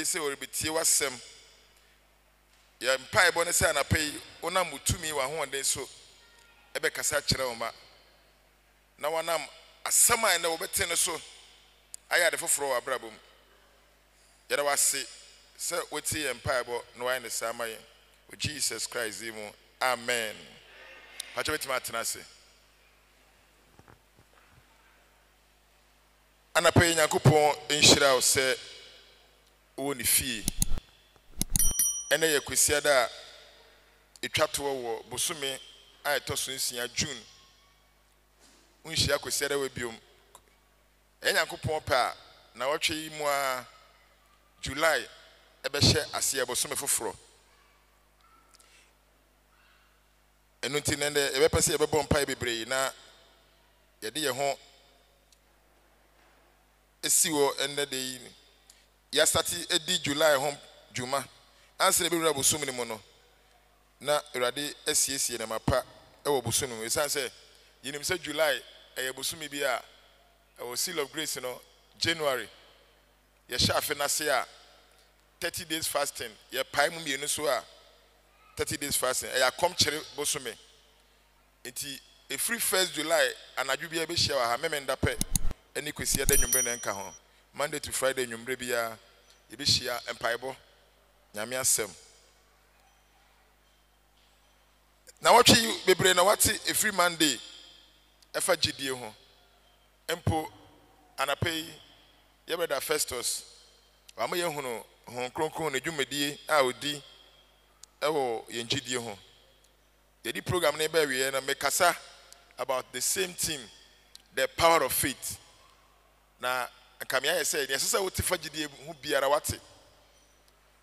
say or betie wasem ya mpa ebo ne say na pay ona mutumi wa ho den so ebe kasa kire o ma na wanam asama na obete ne so aya de foforo wa brabom yada wase say weti mpa ebo no wa ne sama yen o Jesus Christ imu amen pacho beti matena se ana pay Nyankopon enhyira o se o ni fie ene ye kwisia da etwato wo bosume a etoso nsia June unhyia kwisia da we biom Nyankopon pa na wotwe yi mu a July ebe hye ase bosume foforo enu nti nende ebe pese ebe bom pa bebre na ye de ye ho esiwo ende de yi ya start edi July home juma answer be wura bosum ni mo no na urade asiesie na mapa e wo bosum no esan say yinim say July e bosum bi a e seal of grace no January ye shafe na say a 30 days fasting ye pai mu mienu so a 30 days fasting e ya kom kire bosum enti e free 1st July anadwo bia be hia wa ha memenda pe eni kwesi da nwumre na nka ho Monday to Friday nwumre bia ye be hia empaibo nyame asem na watchi bebre na wati a free Monday efa gidie ho empo anapei ye brother Festus wa ma ye hunu hon kronkron na dwumedie a odi ewo ye gidie ho ye di program na be we na mekasa about the same theme, the power of faith. Na kamia say yes say what fa gidie hu biara wate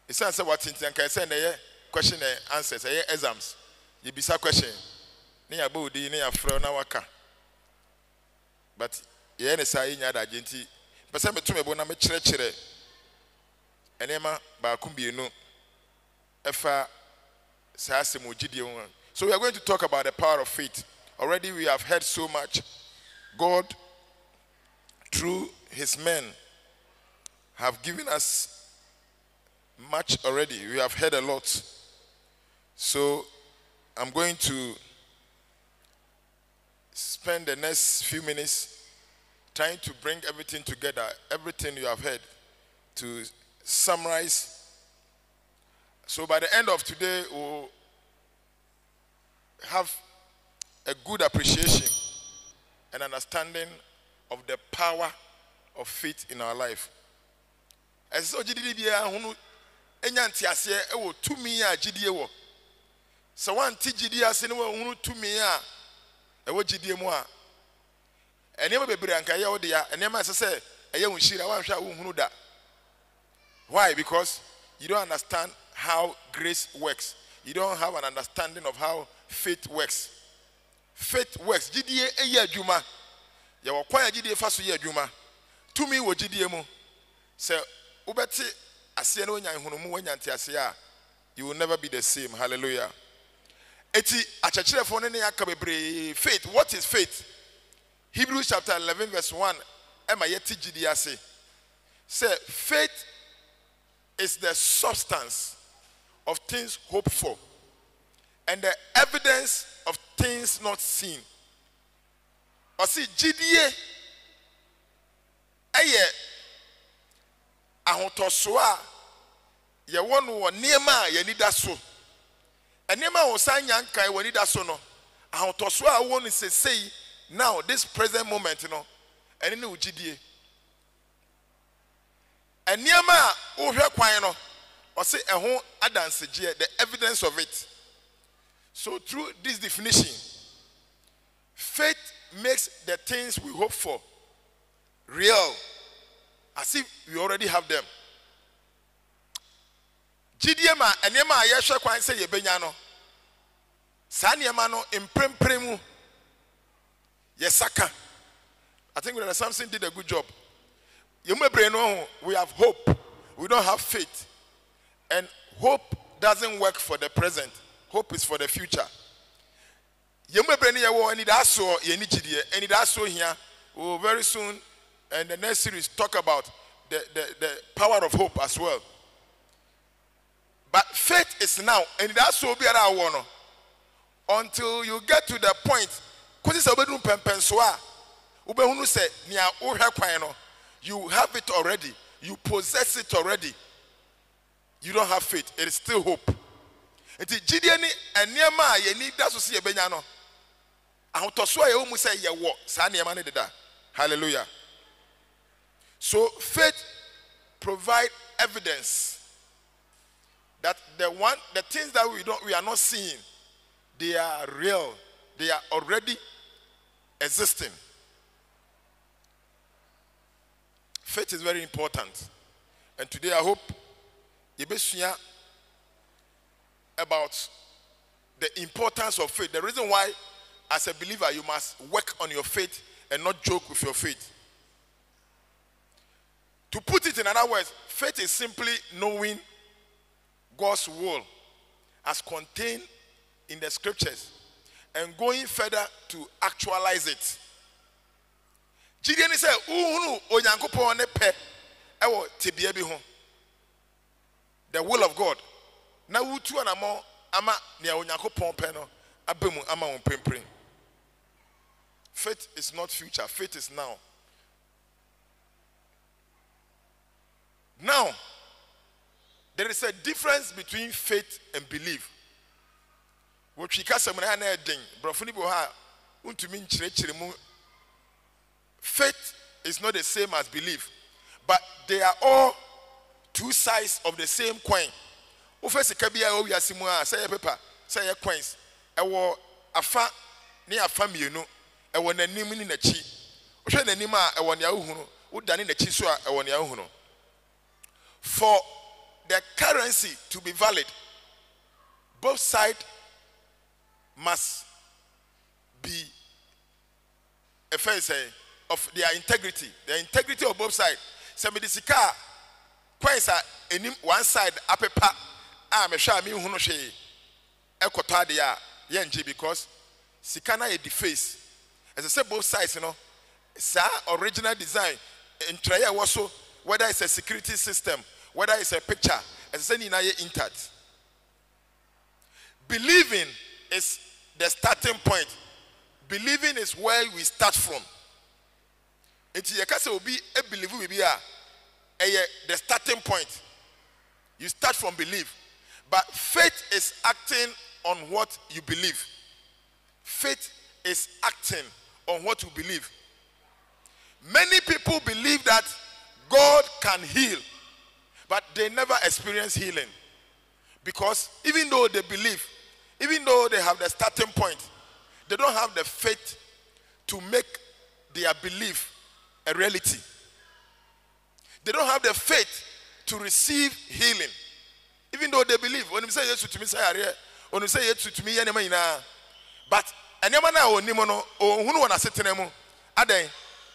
esa say what nti anka say na ye question and answers say exams you bisa question na ya bodi na ya fro na waka but ye na say nya da genti pese meto mebo na me kire enema ba kumbienu efa say asem ogidie ho. So we are going to talk about the power of faith. Already we have heard so much. God through his men have given us much already. We have heard a lot. So I'm going to spend the next few minutes trying to bring everything together, everything you have heard, to summarize. So by the end of today, we'll have a good appreciation and understanding of the power of faith in our life. As so GDD bia hunu enyanti ase e wo tumi a gidie wo. So wan ti gidie ase ne wo hunu tumi a e wo gidie mu a enema bebre anka ye wo de ya enema se eye hunshira wan hwa wo hunu da. Why? Because you don't understand how grace works. You don't have an understanding of how faith works. Faith works. Gidie eye adwuma. Ya wo kwa gidie fa so ye adwuma. Tumi wo gidie mu. Se ubeti ase na onyan hunu mu wanyanti ase a, you will never be the same. Hallelujah. Eti achachirefo ne aka bebre faith. What is faith? Hebrews chapter 11 verse 1. Ema yeti gidie ase. Say faith is the substance of things hoped for and the evidence of things not seen. Or see, gidie eye ahotoso a ye wonu wo niema ye nida so. Eniema wo san yankan wo nida so no. Ahotoso a wo ni sesei now this present moment no. Eni ne wo gidie. Eniema wo hwe kwan no. Or say ehon adansegye the evidence of it. So through this definition, faith makes the things we hope for real, as if we already have them. Gidiema enema ayehwe kwan say yebenya no. Sa niema no imprempremu yesaka. I think Brother Samson did a good job. We have hope. We don't have faith. And hope doesn't work for the present. Hope is for the future. Oh, very soon, and the next series talk about the power of hope as well. But faith is now, and that's so be around one. Until you get to the point, because you have it already, you possess it already. You don't have faith, it is still hope. It is Gideon and Nehemiah, you need that to see a benyano. I want to swear you must say your work. Hallelujah. So faith provide evidence that the things that we are not seeing, they are real. They are already existing. Faith is very important. And today I hope you be sure about the importance of faith. The reason why, as a believer, you must work on your faith and not joke with your faith. To put it in other words, faith is simply knowing God's will as contained in the scriptures and going further to actualize it. Gideon said, the will of God. Now we two and more ama nia onyankopon pe no abemu ama won pempren. Faith is not future, faith is now. Now, there is a difference between faith and belief. Faith is not the same as belief, but they are all two sides of the same coin. Say paper, say coins. Ewo afa ni afa mienu. Ewo nanim ni nachi. Ohwe nanim a ewo ne ahunu. Udane nachi so a ewo ne ahunu. For the currency to be valid, both sides must be a face of their integrity. The integrity of both sides. Somebody sika coins are one side apepa me sha me hunu hwe ekota de a yenje because sika na e deface. As I say, both sides, original design in try also whether it's a security system, whether it's a picture, as I say, intact. Believing is the starting point. Believing is where we start from. It's a belief will be the starting point. You start from belief. But faith is acting on what you believe. Faith is acting on what you believe. Many people believe that God can heal, but they never experience healing. Because even though they believe, even though they have the starting point, they don't have the faith to make their belief a reality. They don't have the faith to receive healing. Even though they believe, when you say yes to me, when you say yes to me, but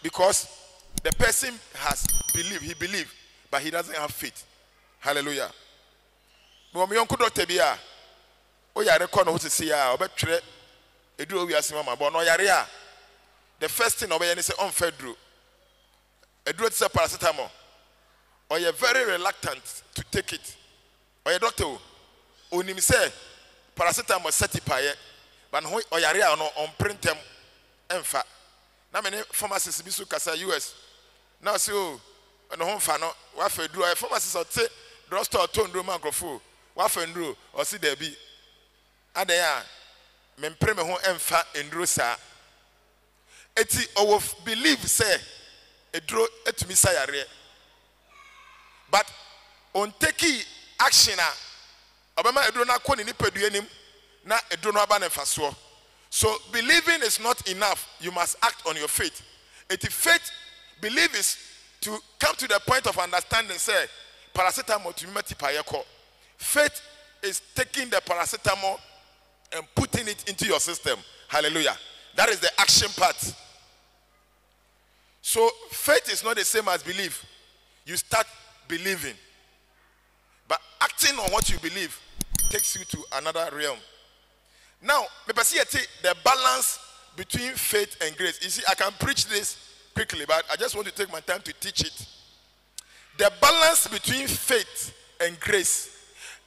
because the person has believed, he believed, but he doesn't have faith. Hallelujah. The first thing is say on Fedro. Edro say paracetamol. Or you're very reluctant to take it. Or your doctor, onim say paracetamol certified, but no or yare on print them emfa. Na many pharmacists be so kasa US. Now say oh no home fa no wa fa duro a pharmacist or say drugstore ton do microphone wa fa nduro or see there be adan a me mpre me ho emfa nduro sa. Eti owo believe say eduro etumi sa yare. But on take action obama eduro na ko ni nipadua nim na eduro no aba na faso. So believing is not enough. You must act on your faith. If faith, believe is to come to the point of understanding. Say paracetamol to me tipayeko. Faith is taking the paracetamol and putting it into your system. Hallelujah. That is the action part. So faith is not the same as belief. You start believing, but acting on what you believe takes you to another realm. Now, the balance between faith and grace. You see, I can preach this quickly, but I just want to take my time to teach it. The balance between faith and grace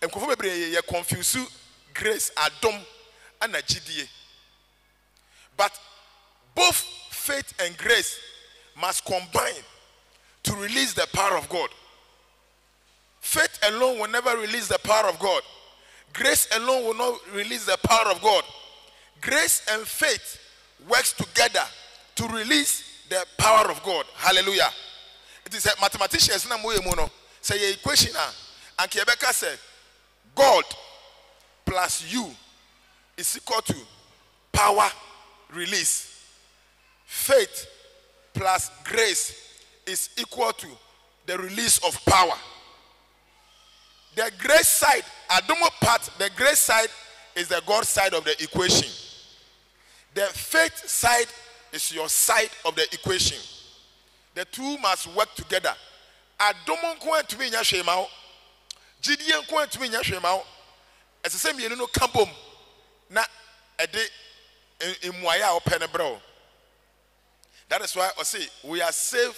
nkofo bebre ye confuse grace adom and agidie. But both faith and grace must combine to release the power of God. Faith alone will never release the power of God. Grace alone will not release the power of God. Grace and faith works together to release the power of God. Hallelujah. It is a mathematician say a equation and Quebeca said God plus you is equal to power release. Faith plus grace is equal to the release of power. The grace side, Adomo part, the grace side is the God side of the equation. The faith side is your side of the equation. The two must work together. Adomo nko to me nya hwema. Gidie nko to me nya hwema. Esese mienu no kambom na ede emuaya opene bro. That is why I say we are saved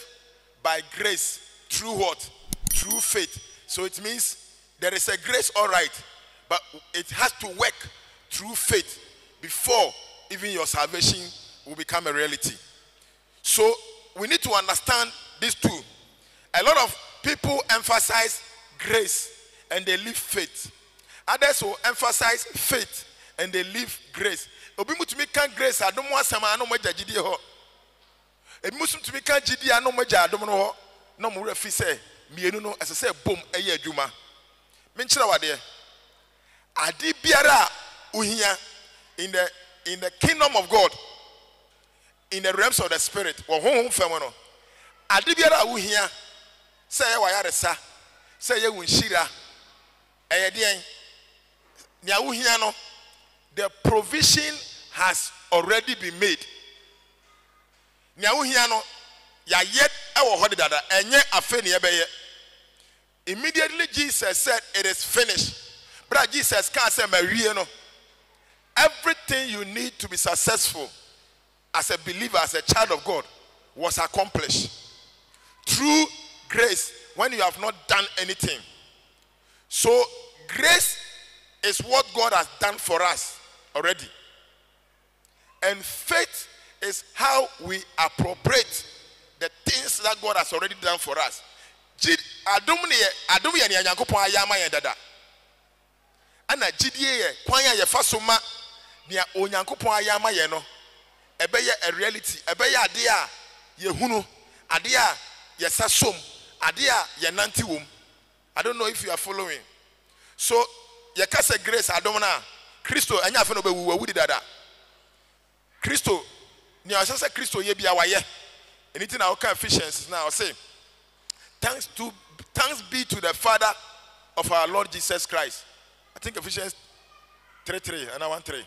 by grace through what? Through faith. So it means there is a grace, all right, but it has to work through faith before even your salvation will become a reality. So we need to understand these two. A lot of people emphasize grace and they leave faith. Others will emphasize faith and they leave grace. Obi mutumi kan grace adom wasama ano mo jagidi ho. Ebi mutumi kan gidi ano mo ja adom no ho. No mo refi say mienu no esese bom eye adwuma. Menchira wade. Adi biara uhia in the kingdom of God, in the realms of the spirit. Wo honhom fam no. Adi biara uhia say ye wayaresa, say ye wunshira. Eye den nia uhia no, the provision has already been made. Nia uhia no ya yet ewo hodi dada enye afe ne yebeye. Immediately Jesus said it is finished. But Jesus can't say no. Everything you need to be successful as a believer, as a child of God, was accomplished through grace when you have not done anything. So grace is what God has done for us already. And faith is how we appropriate the things that God has already done for us. Adum ye ni Nyankopon ayama ye dada. Ana gidie ye kwan ya ye fasoma nia Onyankopon ayama ye no. Ebeye a reality, ebeye ade a ye hunu, ade a ye sasom, ade a ye nanti wom. I don't know if you are following. So ye ka say grace adom na Kristo anya afa no be wu dada. Kristo ni o say Kristo ye bia wa ye. Anything I can Ephesians now say thanks be to the Father of our Lord Jesus Christ. I think Ephesians 3:3 and 1:3.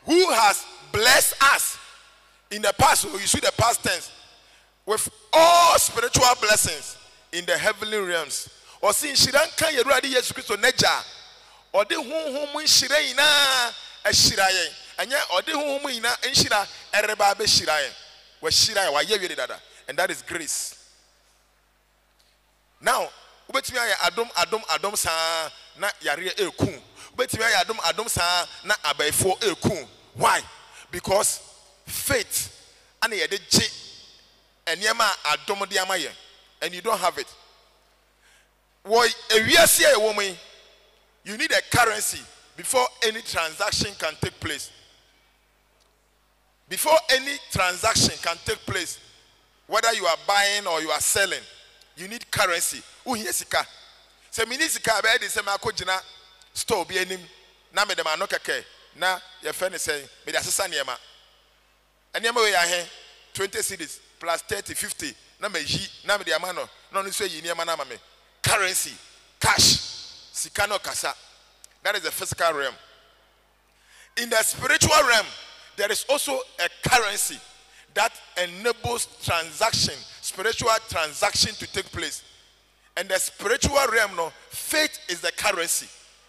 Who has blessed us in the past, so you see the past tense, with all spiritual blessings in the heavenly realms. Or see shiran kan yeradi Yesu Kristo neja. Or de honhom nshira ina ehiraye. Anya or de honhom ina nshira ereba be shiraye. We shiraye wa ye dada. And that is grace. Now, ubetimi aye adom sa na yare ekun. Ubetimi aye adom sa na abaifo ekun. Why? Because faith and ye de je enema adom de amaye and you don't have it. Why ewiase e woman, you need a currency before any transaction can take place. Before any transaction can take place, whether you are buying or you are selling, you need currency. Uhie sika. Se mini sika be de se mako gina store bi anim na me de ma no keke na ye fe ne say me de asesa niema. Aniema we ya he 20 cedis plus 30 50 na me yi na me de ama no no so yi niema na ma me. Currency, cash, sika no kasa. That is the physical realm. In the spiritual realm, there is also a currency that enables transaction, spiritual transaction to take place. And the spiritual realm, no, faith is the currency.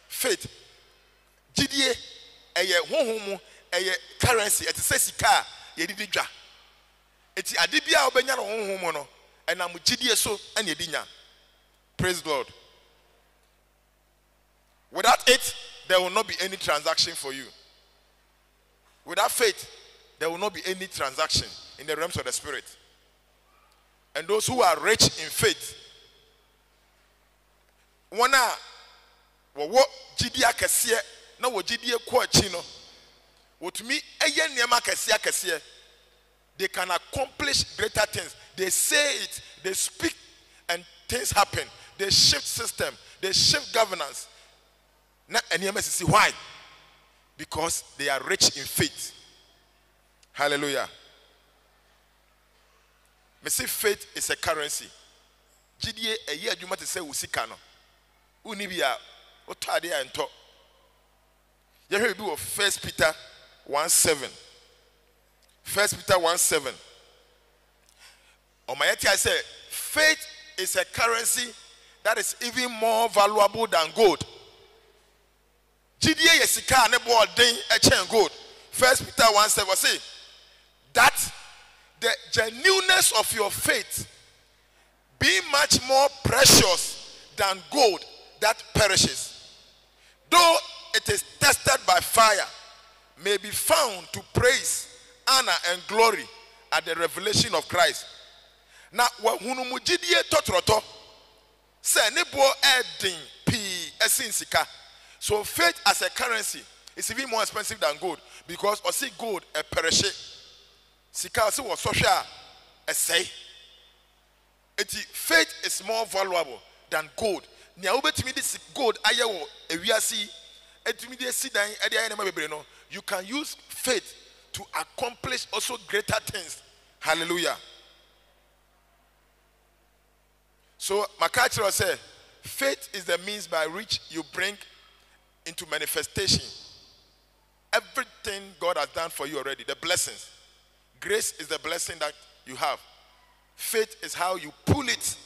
Faith. Jidie eye honhom eye currency. It says sika ye di dwa. Eti ade bia obenya no honhom no, enam jidie so ene di nya. Praise God. there will not be any transaction for you. Without faith, there will not be any transaction in the realms of the spirit. And those who are rich in faith, wana wo jidia kese na wo jidie ko achi no, wotumi eye niema kese they can accomplish greater things. They say it, they speak, and things happen. They shift system, they shift governance. Now, why? Because they are rich in faith. Hallelujah. Me say faith is a currency. Jidie eye adwuma te say usika no. Uni bia otade anto. Ye hwe bi wo 1 Peter 1:7. 1 Peter 1:7. Omayeti I say faith is a currency that is even more valuable than gold. Jidie yesika ne bo den e chen gold. 1 Peter 1:7 say that the genuineness of your faith be much more precious than gold that perishes, though it is tested by fire, may be found to praise, honor, and glory at the revelation of Christ. Now, wahunumu jidie totroto se nebo edin pi esinsika. So faith as a currency is even more expensive than gold, because or see gold a perish. Sika si was social a say. Faith is more valuable than gold. Nia ubetimi this gold ayewo ewiasi etimi de sidan e de ayena bebre no. You can use faith to accomplish also greater things. Hallelujah. So Makachiro said, faith is the means by which you bring into manifestation everything God has done for you already, the blessings. Grace is the blessing that you have. Faith is how you pull it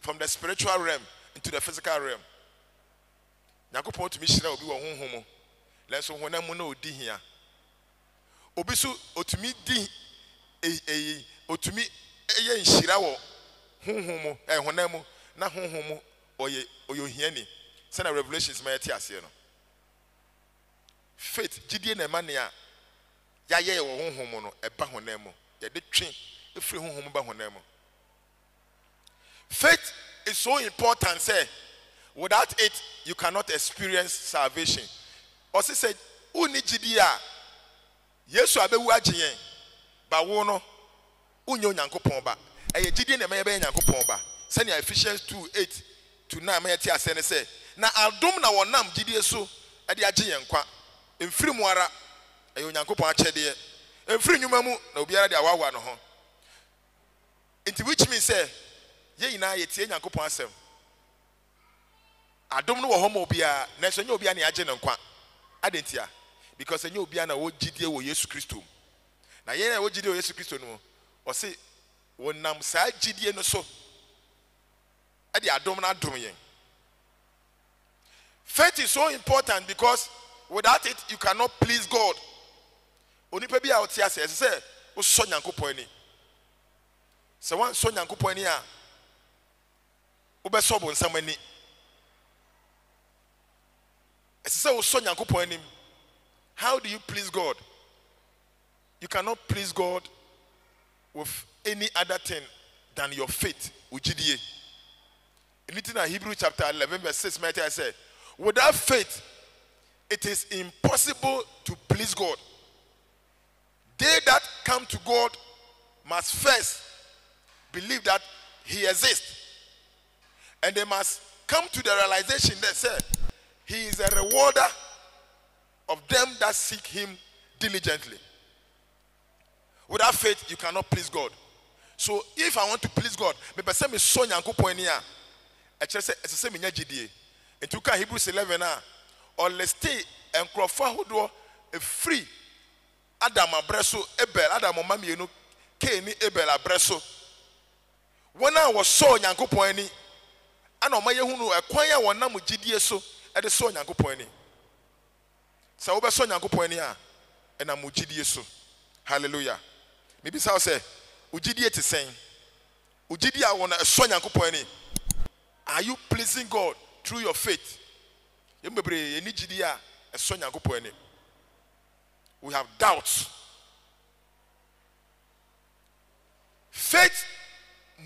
from the spiritual realm into the physical realm. Nyankopon to mishira obi wo honhom. Lenso honam na odi hia. Obi so otumi di otumi eye nhira wo honhom honam na honhom oyo hiani. Say na Revelations ma yati ase no. Faith jidie na mania ya ye wo honhom no eba honam ye de twen efri honhom ba honam. Faith is so important, say without it you cannot experience salvation. Also said uni jidie Yesu abewu agyen ba wo no unyo Nyankopon ba eye jidie na me be Nyankopon ba say na Ephesians 2:8 to 9 ma yati ase ne say na adom na wonam jidie so e de agyen kwa emfiri mu ara eye Nyankopon akyede emfiri nyuma mu na obiara de awawa no ho into which means say ye ina ye tie Nyankopon asem adom no wo ho ma obia na so nya obia na agye ne nkwa adentia because nya obia na wo jidie wo Yesu Kristo na ye na wo jidie wo Yesu Kristo no o se wonam sa jidie no so e de adom na adom yen. Faith is so important because without it you cannot please God. Onipa bia o tia se wo so Nyankopon ani se wan so Nyankopon ani a wo be so bo nsam ani ese wo so Nyankopon ani. How do you please God? You cannot please God with any other thing than your faith. Ujidie. In Hebrews chapter 11 verse 6, I said, without faith, it is impossible to please God. They that come to God must first believe that He exists. And they must come to the realization that said, He is a rewarder of them that seek Him diligently. Without faith, you cannot please God. So if I want to please God, me say me so Nyankopon ni a say me nya gidie. Into ka Hebrews 11 or let's stay and crofo hodo e free Adam abreso Abel Adam mamienu Cain ni Abel abreso. When I was so Nyankopon ni ana omaye hunu ekwan ya wonam gidie so e de so Nyankopon ni. Sa wo be so Nyankopon ni a e na mo gidie so. Hallelujah. Maybe say ujidie te sen ujidie a wona so Nyankopon ni. Are you pleasing God through your faith? Yembebre eni gidie a ɛsɔ nyankopɔn anim. We have doubts. Faith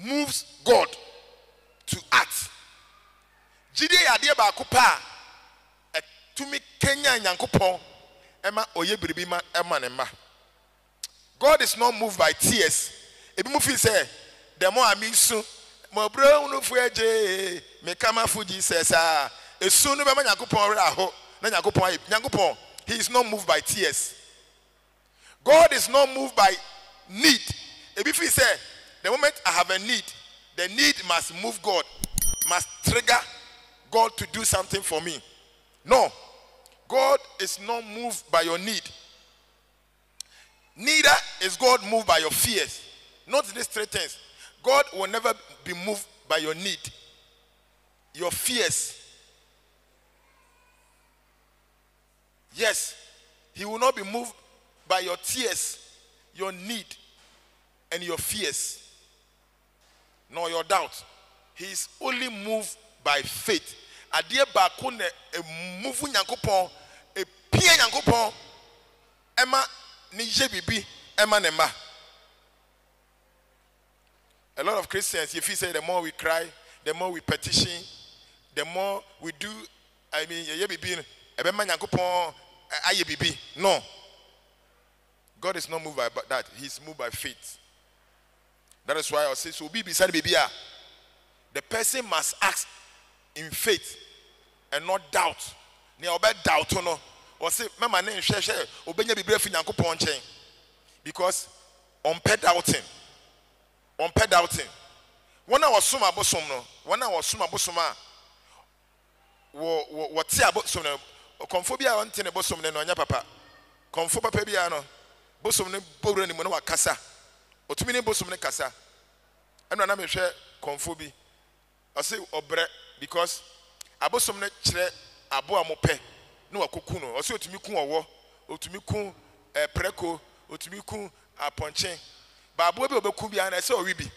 moves God to act. Jide yade baako pa etumi kenya nyankopɔn ema oye biribi ma ema ne ma. God is not moved by tears. Ebi mu feel say the more I so mo bro unu fu eje me kama fu Jesus esu no be ma nyankopɔn ra ho na nyankopɔn he is not moved by tears. God is not moved by need. If he say, the moment I have a need, the need must move God, must trigger God to do something for me. No, God is not moved by your need. Neither is God moved by your fears. Note these three things. God will never be moved by your need, your fears. Yes, he will not be moved by your tears, your need, and your fears, nor your doubt. He is only moved by faith. Adie baako na move nyankopɔn, pie nyankopɔn, ema ni je bibi, ema ne ma. A lot of Christians, if you say the more we cry, the more we petition, the more we do, ye bibi, ebema nyankopɔn aye bibi. No. God is not moved by that. He is moved by faith. That is why I say, so be beside baby. The person must ask in faith and not doubt. Ne obe doubt no. Or say, mama ne share obenya bibre fi nyankopɔn nkyɛn. Because on pɛ doubting. On pɛ doubting. When I was suma bosom no, when I was suma bosom a wo te abosom no, konfo bia on te ne bosom no nya papa. Konfo papa bia no bosom ne bowra ni mo na wakasa. Otumi ne bosom ne kasa. Eno na me hwɛ konfo bi. I say obre because abosom ne kyerɛ abo a mo pɛ na wakoku no. I say otumi ku owo, otumi ku preko, otumi ku aponchen. Ba abo bi obeku bia na say owi bi.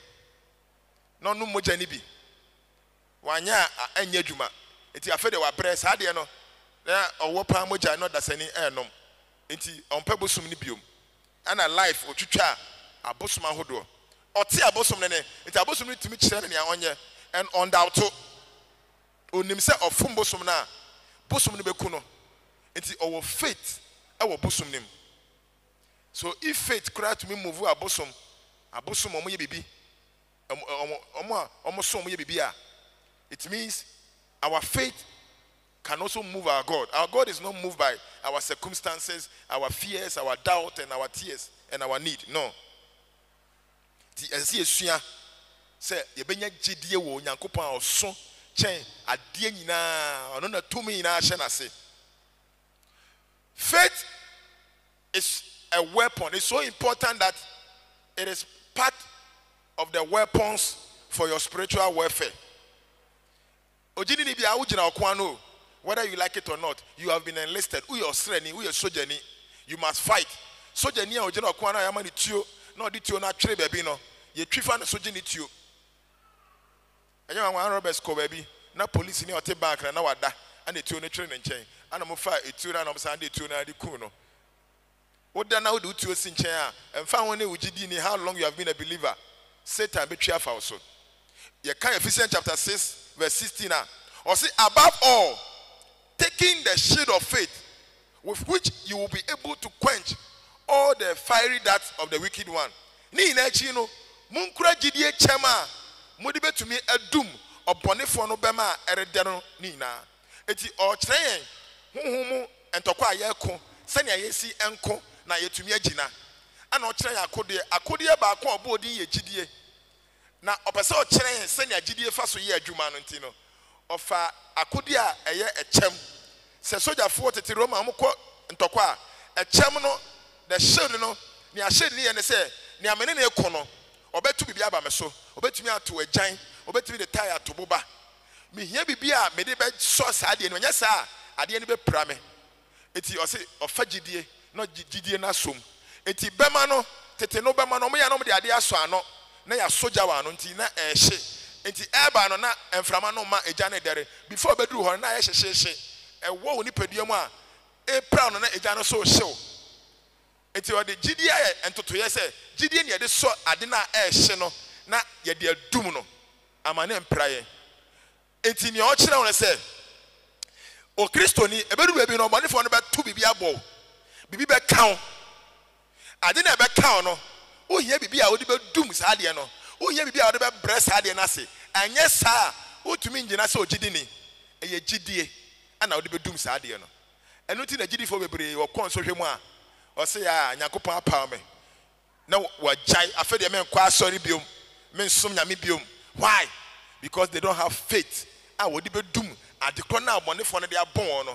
No no mogya ni bi. Wanya anya dwuma. Enti afa de wa bre sa de no. Na owo pa mogya no dasani enom. Enti onpa bosom ni biom. Ana life otwitwa abosom ahodo. Ote abosom ne enti abosom ni timi kyerɛ ne onye and on doubt onim se ofum bosom na bosom ni beku no. Enti owo faith e wo bosom nim. So if faith cry to me move abosom omo ye bibi omo so omo ye bibi a, it means our faith can also move our God. Our God is not moved by our circumstances, our fears, our doubt, and our tears, and our need. No. Say yebenya gidie wo Nyankopɔn oso chen adie nyina ono na tumi nyina hye na se. Faith is a weapon. It's so important that it is part of the weapons for your spiritual warfare. Ojini ni bia ujina okwano. Whether you like it or not, you have been enlisted. Who your strength, who your soldier, you must fight. Soldier ni ojina okwana yamani tio, no di tio na tre baby no. Ye trifa na soldier ni tio. Anya wan Roberts ko baby, na police ni ote bank na wada, and tio ne tre nchen. Ana mo fa etio na no sa ande tio na di ku no. Oda na wo tio si nchen a, emfa won na ugidi ni how long you have been a believer. Satan betray afa also. Ye kan Ephesians chapter 6 verse 16 na. Or say above all, taking the shield of faith, with which you will be able to quench all the fiery darts of the wicked one. Ni na chi no, munkura gidie chema, mudi betumi adum obonefo no bema erede no ni na. Eti o kyerɛ honhomu entokwa ayeko, sɛnea yesi enko na yetumi agina. Ana o kyerɛ akode ba ko obodin ye gidie. Na opese o kyerɛ sɛnea gidie fa so ye adwuma no nti no. Ofa akodi a eye echem se soja fo tete Roma amko ntokwa echem no the shield no ni ahye ni ye ne se ni amene na eko no obetu bibia aba me so obetumi ato agyan obetumi de tie ato boba me hia bibia me de be so sa de no nya sa ade ne be pra me eti o se ofa gidie no gidie na som eti bema no tete no bema no mo ya no de ade aso ano na ya soja wa no nti na ehye. Enti eba no na emframa no ma eja ne dere before beduru ho na ye hyehye e wo ni padua mu a a proud on a jano so show. It's your GDI and to yes, GD near the so adina air sheno, not yet dear dumuno. I'm an empire. It's in your children, I say. O Christoni, a better baby no money for about 2 BB Bibi back count. I didn't back count. Oh, yeah, Bibi, I would be dooms hadiano. Oh, yeah, Bibi, I would be breast hadianasi. And yes, sir, who to mean Janaso Gidini, a GDA, and I would be dooms hadiano. And not in a GD for baby or console or say, ah, Yakupa Palme. No, what jai, I feel the men quite sorry bium, men sum yamibium. Why? Because they don't have faith. I would be doomed. At the corner of money for their born,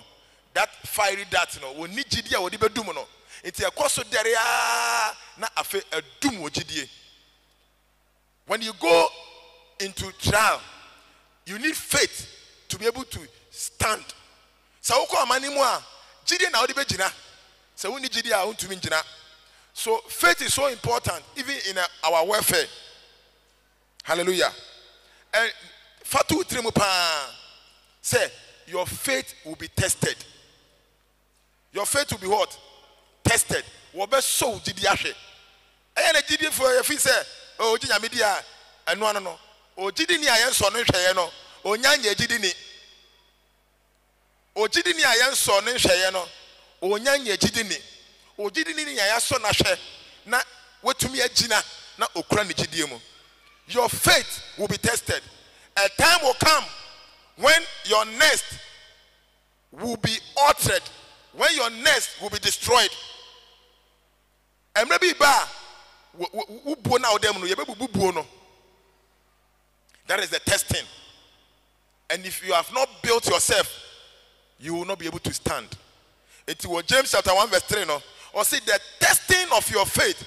that fiery dart, we need GDA would be doomed. It's a cost of there, not a doom with GDA. When you go into trial, you need faith to be able to stand. So, GDA now the Bejina. So, we need GDA to mean Jina. So, faith is so important, even in our warfare. Hallelujah. And Fatu Trimupa say, your faith will be tested. Your faith will be what? Tested. What best so did you say? And I did it for your feet, say, oh, Jina Media, and no. Oh, Jidini, I am son, Shayano, oh, Nyanya Jidini. Oh, Jidini, I am son, Shayano, oh, Nyanya Jidini. Oh, Jidini, I am son, Ashe, na what to me a Jina, na Ukraine Jidium. Your faith will be tested. A time will come when your nest will be altered, when your nest will be destroyed. And maybe that is the testing. And if you have not built yourself, you will not be able to stand. It was James chapter 1 verse 3. No? Or say the testing of your faith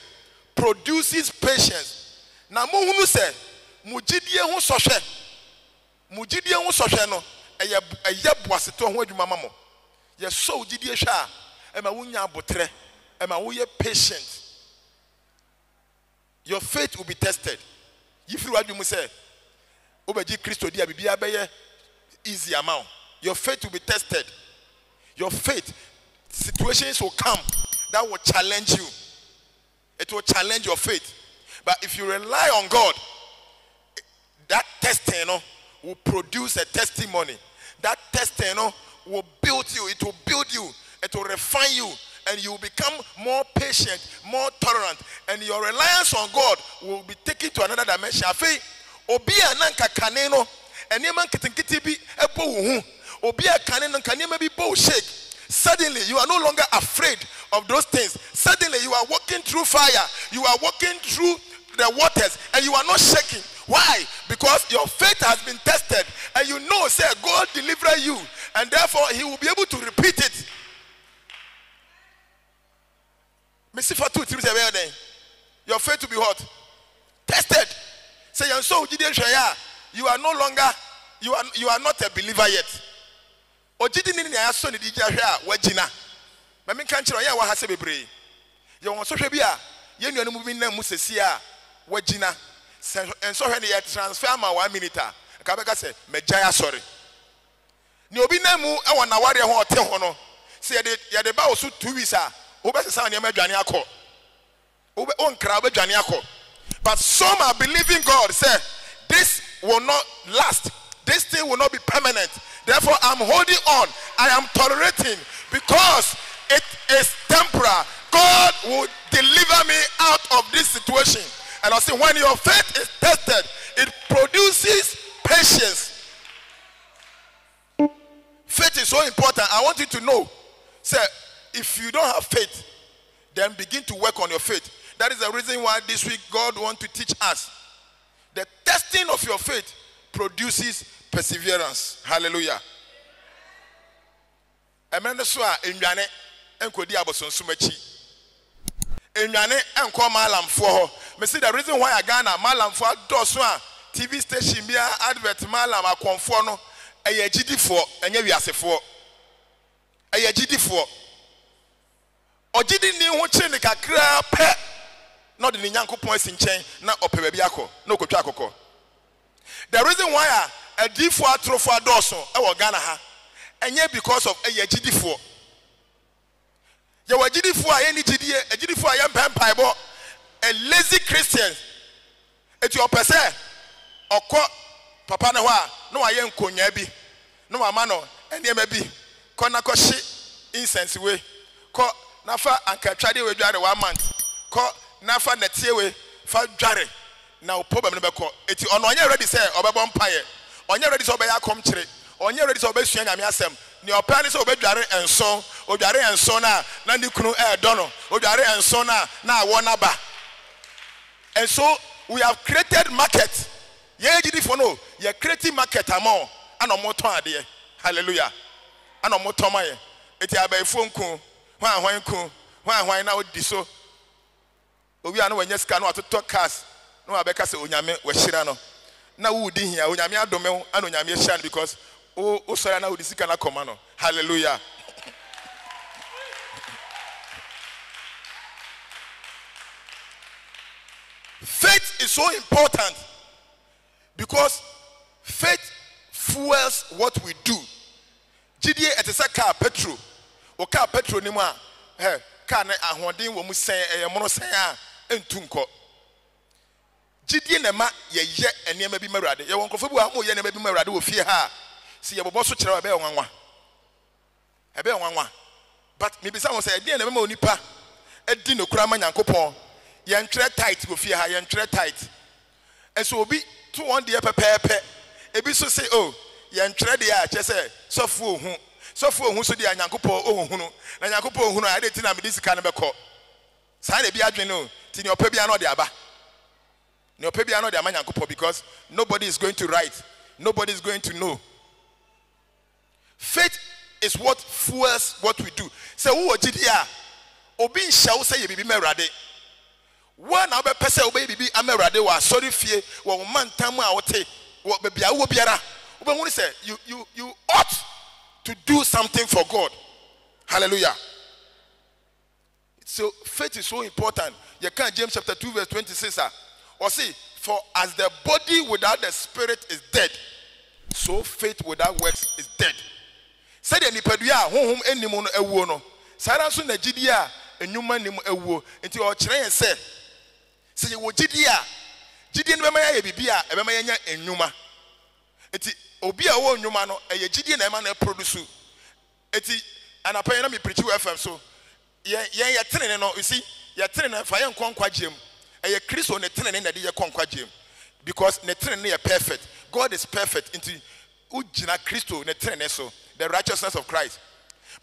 produces patience. Now, Muhunu say, Mujidie hu sohwe. Mujidie hu sohwe no, eye boaseto ho adwuma mamo. Ye so jidie hwa a, e ma wunya abotre, e ma wo ye patient. Your faith will be tested. If you adwuma say, obeji Kristo dia bibia beye easy amount. Your faith will be tested. Your faith, situations will come that will challenge you. It will challenge your faith. But if you rely on God, that testing will produce a testimony. That testing will build you. It will build you. It will refine you. And you will become more patient, more tolerant. And your reliance on God will be taken to another dimension. Afi, obi ananka kaneno, enema kitinkiti bi ebo uhu. Obi kaneno kanema bi bo shake. Suddenly, you are no longer afraid of those things. Suddenly, you are walking through fire. You are walking through the waters, and you are not shaking. Why? Because your faith has been tested, and you know, say, God deliver you, and therefore He will be able to repeat it. Your faith will be what? Tested. Say, you are no longer, you are not a believer yet. Ojidini ni aso ni DJ hwa wagina. Ma me kan kire ya wa hase bebre. Ye won so hwe bia, ye nuanu mu bi na mu sesi a wagina. Enso hwe ne ye transfer ma 1 minute a. Ka be ka se megya sorry. Ni obi na mu e won na ware ho ote ho no. Se ye de ba osu 2 weeks a, obe sesa na ma dwane akọ. Obe on kra obe dwane akọ. But some are believing God, say this will not last. This thing will not be permanent. Therefore, I'm holding on. I am tolerating because it is temporal. God will deliver me out of this situation. And I say, when your faith is tested, it produces patience. Faith is so important. I want you to know, sir, if you don't have faith, then begin to work on your faith. That is the reason why this week God wants to teach us. The testing of your faith produces perseverance. Hallelujah. Emene so a enwane enkodi abosonsomachi. Enwane enko malamfo ho. Me see the reason why Ghana malamfo adoso a TV station bia advert malam akonfo no eye gidifo enye wiasefo. Eye gidifo. Ogidi ni ho chi ne kakra pe. No de nyankopon asinchen na ope bia akọ na okotwa akọkọ. The reason why a D4 atrofo adoso e wo Ghana ha enye because of a yagidifo. You were GD for any GD, a GD for a young vampire, a lazy Christian. It's your per se or call Papa Noah, no, I am Kunyabi, no, Amano, and Yamabi, Konakoshi, incense way, call Nafa and Katradi with Jare 1 month, call Nafa Netiewe, for Jare. Now, probably never call it on when you're ready, say, or a vampire, on your ready to obey a country, on your ready to obey Yamiasem, your parents obey Jare and so, or Jare and so now, Nandi Kunu Air Dono, or Jare and so now oneaba. And so, we have created market. Yeah, you for no. You creating market among and no more time there. Hallelujah. And no more time. It's a by phone cool. Why now diso. We are no when you scan to talk cast. No, I beg us Unyame Weshirano. Now who did here? Unyamia Domel and Unyamia Shan because oh Sarana would seek an commando. Hallelujah. Faith is so important because faith fuels what we do. GDA at a car petrol or car petrol ni ma can a holding when we say a monosaya and tunko. GDA nema ye and ye may be married. You won't go for ye never be married with fear her. See your boss a bell one. A bell one. But maybe someone say, dear never nipa a dino craman and coupon. Yan tread tight with fear, yan tread tight. And so be 2 dear pepe. A bit so say, oh, yan tread the arch, say, so fool who so dear Yankupo, oh, who, and Yankupo, who I didn't have this kind of a call. Sign a biadrino, tin your pebiano de aba. No pebiano de Amanyankupo because nobody is going to write, nobody is going to know. Faith is what fuels what we do. So, who are GDR? Obi shall say, you be married. One other person baby be amerade wa sorry fear wa man tamu a wote wa bebia wo biara wo be say you ought to do something for God. Hallelujah. So faith is so important. You can James chapter 2 verse 26 or see for as the body without the spirit is dead, so faith without works is dead. Say the nipadua honhom enimu no ewuo no. Sara so na gidia enwuma nim ewuo. Enti o kire yen say say you gidia no be ya bibia e be ma yenya enwuma. Enti obi a wo enwuma no e ye gidia na e ma na produce. Enti anapɛ na me preach FM so ye tenene no you see ye tenene fa ye nkonkwa gem. E ye Kristo ne tenene na de ye konkwa gem. Because ne tenene ye perfect. God is perfect. Enti ujina Kristo ne tenene so the righteousness of Christ.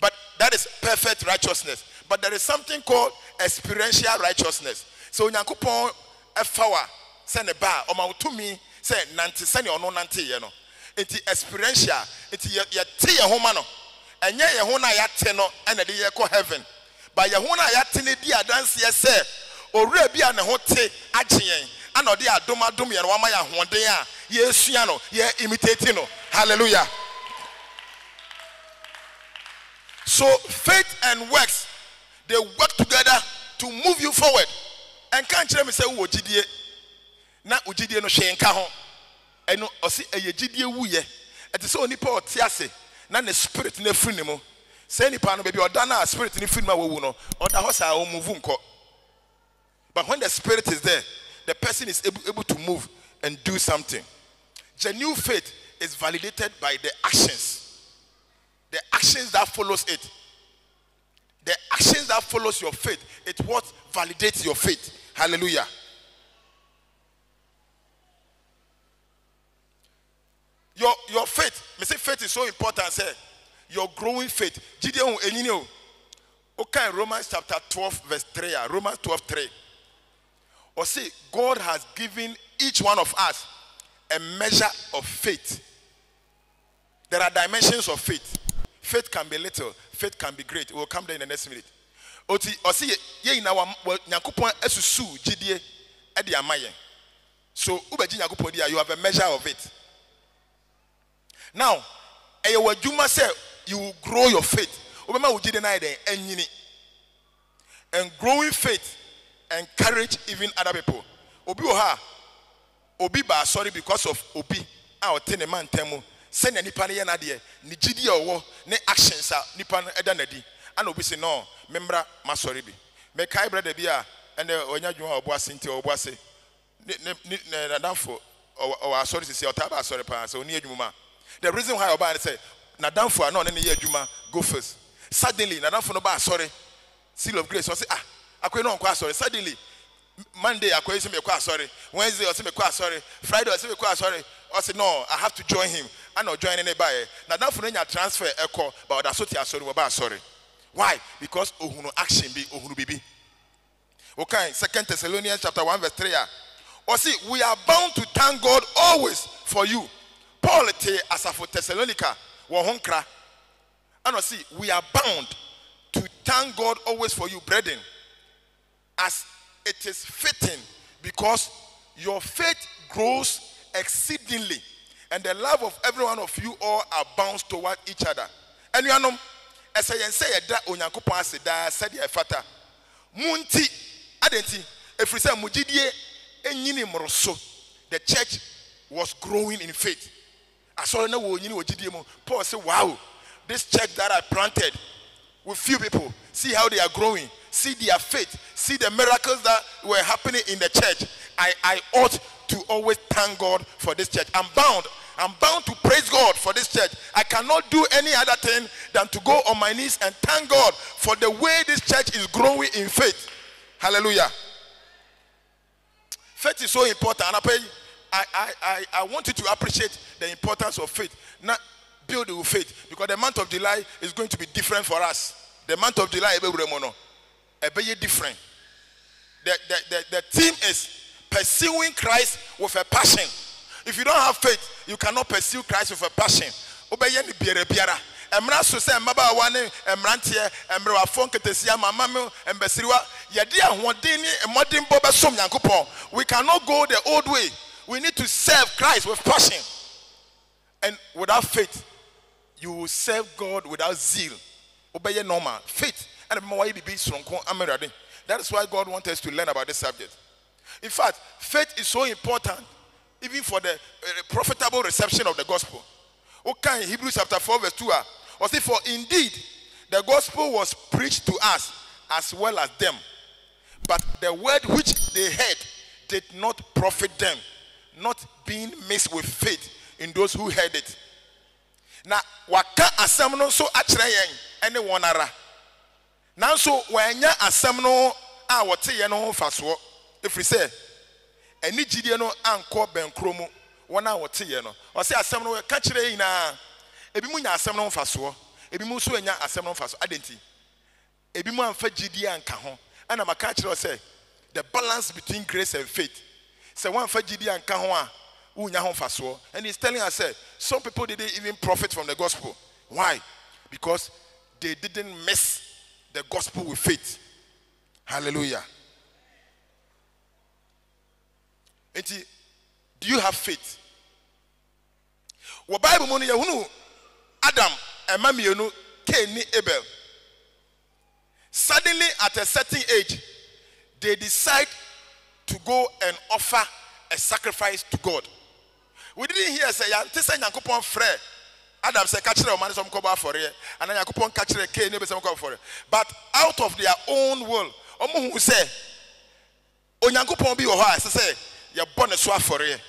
But that is perfect righteousness. But there is something called experiential righteousness. So Nyankopon efawa send a bar or mautumi say nanti send or no nanti no. It's experiential. It's your tea home no. And ye hona yate no and the ye ko heaven. But ye hona yate ne dia dance ye say or rebia ne hote agyen. And or dia doma dumi and wama ya honde ya ye suano ye imitating no. Hallelujah. So faith and works, they work together to move you forward. And can't you me say wo gidie na ugidie no hwe nka ho eno osi eye gidie wuye ete se onipa otiase na ne spirit na free nimo say nipa no baby oda na spirit ni free ma wo no oda ho sa o move nko. But when the spirit is there, the person is able to move and do something. Genuine faith is validated by the actions. The actions that follows it. The actions that follows your faith, it's what validates your faith. Hallelujah. Your faith, me say faith is so important, say your growing faith. Gideon enino. Okay, Romans chapter 12 verse 3. Romans 12:3. Or say God has given each one of us a measure of faith. There are dimensions of faith. Faith can be little, faith can be great. We'll come there in the next minute. Oti osi ye ina wa Nyankopon esusu gidie e de amaye. So ubeji Nyankopon dia you have a measure of it. Now, eye wadwuma say you will grow your faith. Obema wo gidie na den anyini. And growing faith encourage even other people. Obi oha obi ba sorry because of obi a otene man temu. Send nipa ne na de ni gidi owo ne actions a nipa no eda na di and obi say no membra masori bi me kai brother bi a and onya dwuma oboase nti oboase ne nadamfo o asori sisi otaba asori pa so oni adwuma. The reason why oba say nadamfo no ne ye adwuma go first. Suddenly nadamfo no ba asori seal of grace o say akwai no nkwa asori. Suddenly Monday akwai say me kwa asori, Wednesday o say me kwa asori, Friday o say me kwa asori. I say no, I have to join him. I not join anybody. Now that for any transfer echo, but that's what you sorry about. Sorry. Why? Because ohuno action be ohunu bibi. Okay, 2 Thessalonians chapter 1 verse 3. Or see, we are bound to thank God always for you. Paul te as for Thessalonica wo honkra. And see, we are bound to thank God always for you, brethren, as it is fitting, because your faith grows exceedingly, and the love of every one of you all abounds toward each other. And you know, as I say, that onyankopon ase da said ye fata munti adenti if we say mujidie enyini moroso, the church was growing in faith. I saw no wo nyini ojidie mu. Paul said, wow, this church that I planted with few people, see how they are growing, see their faith, see the miracles that were happening in the church. I ought to always thank God for this church. I'm bound to praise God for this church. I cannot do any other thing than to go on my knees and thank God for the way this church is growing in faith. Hallelujah. Faith is so important, and I want you to appreciate the importance of faith. Not build with faith, because the month of July is going to be different for us. The month of July is different. The theme is pursuing Christ with a passion. If you don't have faith, you cannot pursue Christ with a passion. Emra so say maba wane emrantie emre wa fon ketesia mama me embesiriwa yede ahoden ni emodin bo besom yankopon. We cannot go the old way. We need to serve Christ with passion. And without faith, you will serve God without zeal. Obey normal faith. And that is why God wants us to learn about this subject. In fact, faith is so important even for the profitable reception of the gospel. Okay, in Hebrews chapter 4 verse 2. Or say, for indeed the gospel was preached to us as well as them, but the word which they heard did not profit them, not being mixed with faith in those who heard it. Now, waka asem no so akyere yen ene wonara. Nanso wanya asem no a wote ye no faso. If we say eni gidie no anko benkro mu wona wote ye no. O say asem no ka kyere yin na ebi mu nya asem no faso, ebi mu so anya asem no faso. Adenti ebi mu amfa gidie anka ho. Ana maka kyere o say the balance between grace and faith. Say one fa gidie anka ho a and he's telling us, some people didn't even profit from the gospel. Why? Because they didn't mix the gospel with faith. Hallelujah. Do you have faith? What Bible money Adam and Mamienu Cain Abel. Suddenly at a certain age, they decide to go and offer a sacrifice to God. We didn't hear say Yantisa Yankupon Fre. Adam said, catch the man some cover for it, and then Yakupon catch the cane, some cover for it. But out of their own will, Omu who say, Onyankupon be ohai, say, you're born a swap for it.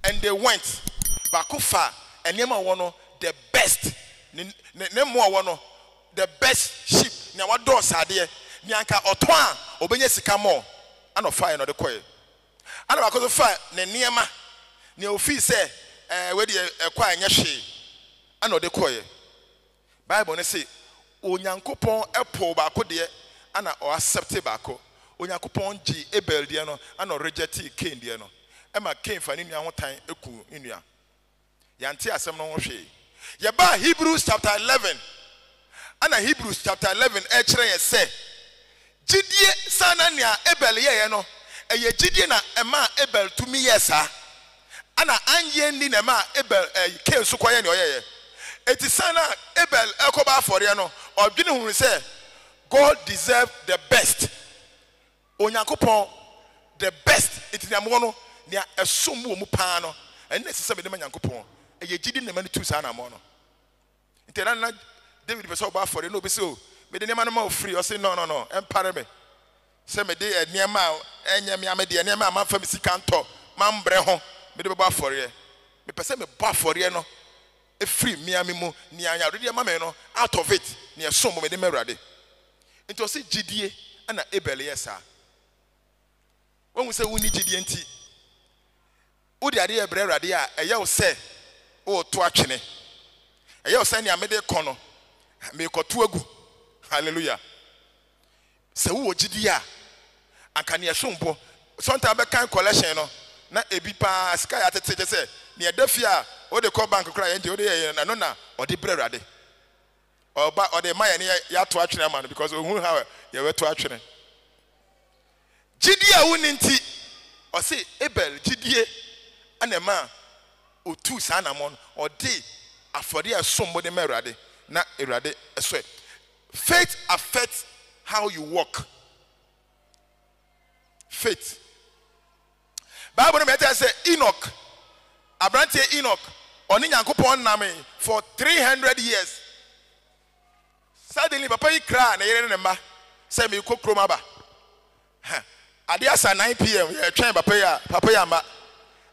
And they went, Bakufa, and Nema Wano, the best, Nemo Wano, the best sheep, Nawa doors are there, Nyanka Otwan, Obenye Sikamo, and of fire, not the coil. And because of fire, Neniama. Ne ofi say we dey ekwa anya hwe ana ode koye Bible ne say onyankopon epo ba ko de ana o accept ba ko onyankopon gi Abel de no ana reject Cain de no e ma Cain fa ne nua hotan eku nua yante asem no ho hwe ye ba Hebrews chapter 11 ana Hebrews chapter 11 e kire ye say gidie sana nea Abel ye no eye gidie na ema Abel tumi yesa ana anye ni na ma Abel Cain so kwaye ne oyeye eti sana Abel ekoba afore no odwene hu say God deserve the best onyankopon the best eti na mo no ne esom wo mu pa no ene sese be de manyankopon eye gidi na ma ne tu sana mo no enti na David person ba for no be so me de niam no free. Or say no empare me say me de niam enye me ame de niam ma fa me sika nto ma mbre ho me de ba for ye me pese me ba for ye no e free me ame mu ni anya de ma me no out of it ni esom me de mawrade into say gidie ana Abel yesa when we say we need gidie nti wo de ade ebre awrade a eye wo say o to atwene eye wo say ni ame de kono me koto agu hallelujah say wo gidie a aka ne esompo sometimes be kan collection no na ebi pa sky atete say ne edafia o de call bank kra ye o de na no na o de bre awrade oba o de maye ne ya to atwene man because ohun how ye we to atwene gidie a woni nti o say Abel gidie anema o tu sanamon o de afode esombo de mawrade na awrade eso faith affects how you walk. Faith. Bible no matter say Enoch, Abrante Enoch, oni Nyankopon name for 300 years. Suddenly papa yi kra na yere ne mba say me kokroma ba. Ade asa 9 pm ye twen papa ya mba.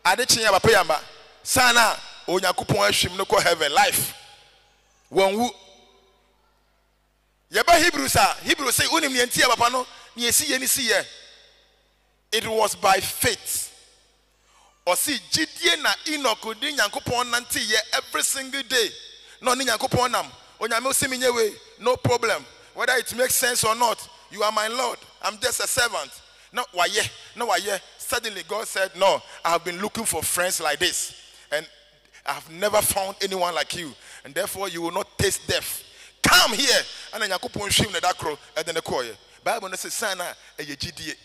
Ade chen ya papa ya mba. Sana Onyankopon ahwim no ko heaven life. Wonwu. Yeba Hebrews say unim ne ntia papa no ne esi ye ni si ye. It was by faith. Or see, Gidie na Enoch di Nyankopon nante ye every single day. No ni Nyankopon nam. Onyame se minye we, no problem. Whether it makes sense or not, you are my Lord. I'm just a servant. No why. Suddenly God said, no, I have been looking for friends like this. And I have never found anyone like you. And therefore you will not taste death. Come here. And then Nyankopon shim na dakro and then the koye. Bible no say sana e ye Gidie.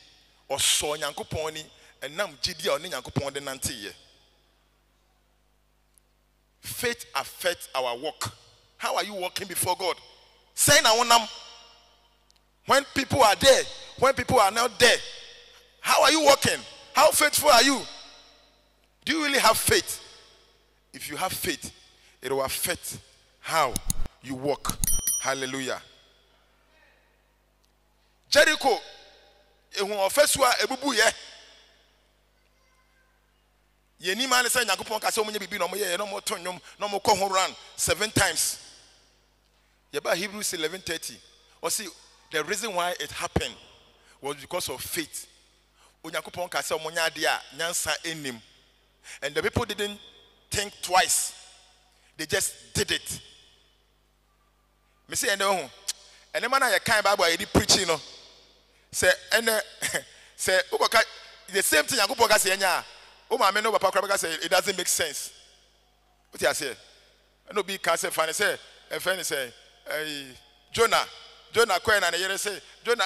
Or so Nyankopon ni enam gidie oni Nyankopon de nante ye. Faith affects our walk. How are you walking before God? Say na wonam. When people are there, when people are not there, how are you walking? How faithful are you? Do you really have faith? If you have faith, it will affect how you walk. Hallelujah. Jericho ehun ofesua ebubu ye ni man say Nyankopon ka say omunye bibi no mo ye no mo tonnwom no mo ko ho run 7 times. Ye ba Hebrews 11:30 or see the reason why it happened was because of faith. Onyankopon ka say omunya ade a nyansa enim, and the people didn't think twice, they just did it. Me say ene man na ye kan Bible ye di preaching no say the same thing Nyankopon ka say nya o ma me no papa kra say it doesn't make sense. What you say? No be can say fan say e fan say Jonah kwen na yere say Jonah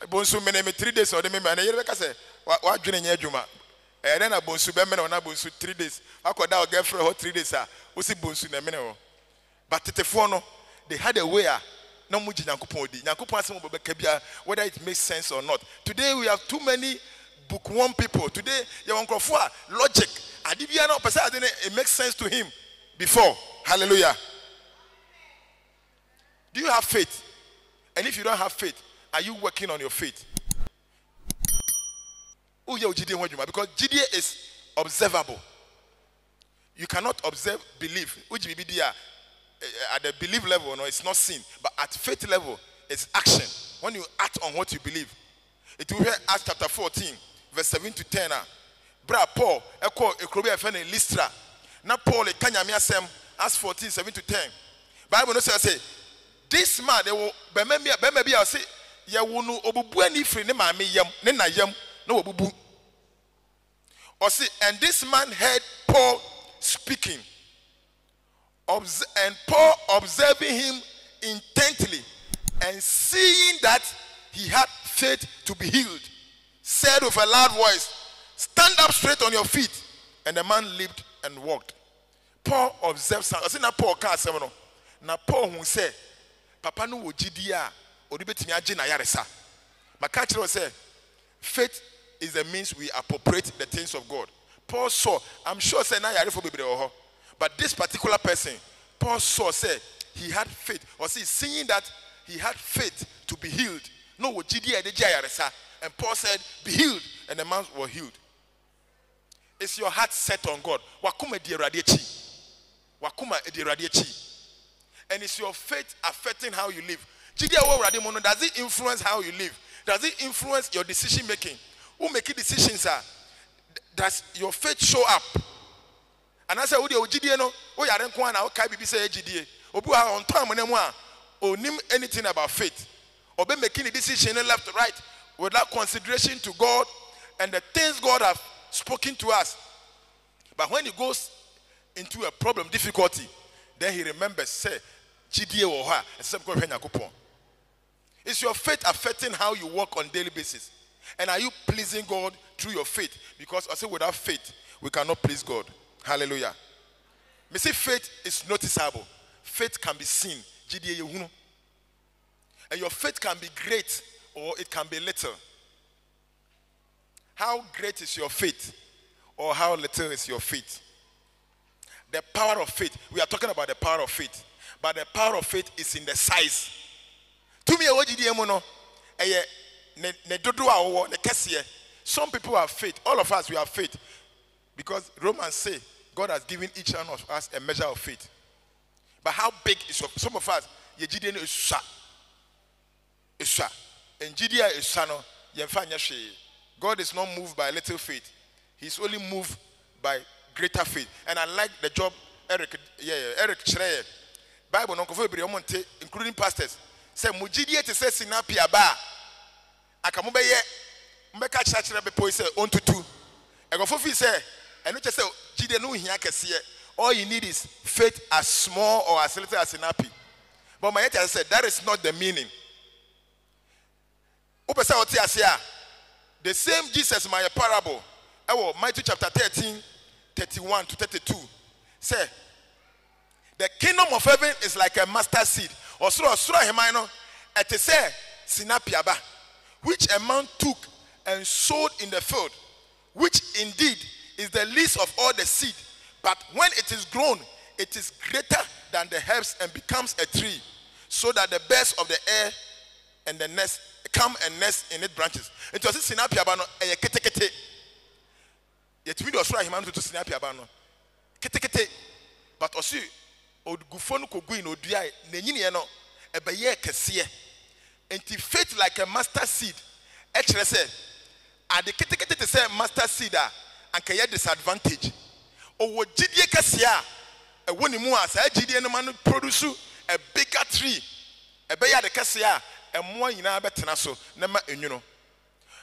bonsu me 3 days or the me na yere ka say wa dwene nya adwuma then na bonsu be me na bonsu 3 days akoda o girlfriend ho 3 days a o si bonsu na me no but tetefo no they had a way no muji Nyankopon di Nyankopon asem obeka bia whether it makes sense or not. Today we have too many bookworm people. Today you want logic adibia no person it makes sense to him before. Hallelujah. Do you have faith? And if you don't have faith, are you working on your faith? Because Gidie is observable. You cannot observe belief. Which at the belief level, no, it's not sin. But at faith level, it's action. When you act on what you believe. It will be Acts chapter 14, verse 7 to 10. Bra Paul, Ekrobi Efene Lystra. Na Paul Kanyamia Sem, Acts 14, 7 to 10. Bible no say, this man, they will maybe I'll say, ya wunu obubu ani free ne maame yam, ne na yam, no obubu. Or see, and this man heard Paul speaking. And Paul observing him intently and seeing that he had faith to be healed, said with a loud voice, stand up straight on your feet. And the man leaped and walked. Paul observed something. I said, now Paul can't say no. Now Paul who said, Papa no wojidia odibetimi age na yaresa. My catcher said, faith is the means we appropriate the things of God. Paul saw, I'm sure say na yare for bebre oho. But this particular person, Paul saw, say, he had faith. Or see, seeing that he had faith to be healed. No, and Paul said, be healed. And the man was healed. Is your heart set on God? Wakuma di radiechi. Wakuma di radiechi. And is your faith affecting how you live? Does it influence how you live? Does it influence your decision making? Who make decisions? Does your faith show up? And I say, "Udi ojidie no, o yare nko na o kai bibi say ejidie. Obu ha on time na mu a onim anything about faith. Obe making a decision left right without consideration to God and the things God have spoken to us. But when he goes into a problem, difficulty, then he remembers, say, jidie wo ha, esem ko hwe Yakobon. Is your faith affecting how you work on daily basis? And are you pleasing God through your faith? Because I say without faith, we cannot please God. Hallelujah. Me say faith is noticeable. Faith can be seen. And your faith can be great or it can be little. How great is your faith or how little is your faith? The power of faith. We are talking about the power of faith. But the power of faith is in the size. To me, some people have faith. All of us, we have faith. Because Romans say God has given each one of us a measure of faith. But how big is some of us? God is not moved by little faith. He's only moved by greater faith. And I like the job Eric Schreier. Bible including pastors. Say mujidie te say sinapia ba. Akamubeye mbeka chachira bepo say on to two. Egofofi say eno che say jide no hia kese. All you need is faith as small or as little as sinapi. But my teacher said that is not the meaning. Upesa oti asia. The same Jesus my parable. Matthew chapter 13, 31 to 32. Say the kingdom of heaven is like a mustard seed. Or hemano at a say sinapiaba, which a man took and sowed in the field, which indeed is the least of all the seed. But when it is grown, it is greater than the herbs and becomes a tree, so that the birds of the air and the nest come and nest in its branches. It was sinapiaba no a kete. Yet we do hemano to sinapiaba no kete. But also Gufonu Kogui no Duai, Nenino, a baye kesiye. And faith like a mustard seed. Actually, say, at the kitikete to say mustard seed and kaya disadvantage. Or what Gidia Cassia, a winning mua, say Gidia no man produce a bigger tree. A bayer the Cassia, and more in our betanaso, nema you know.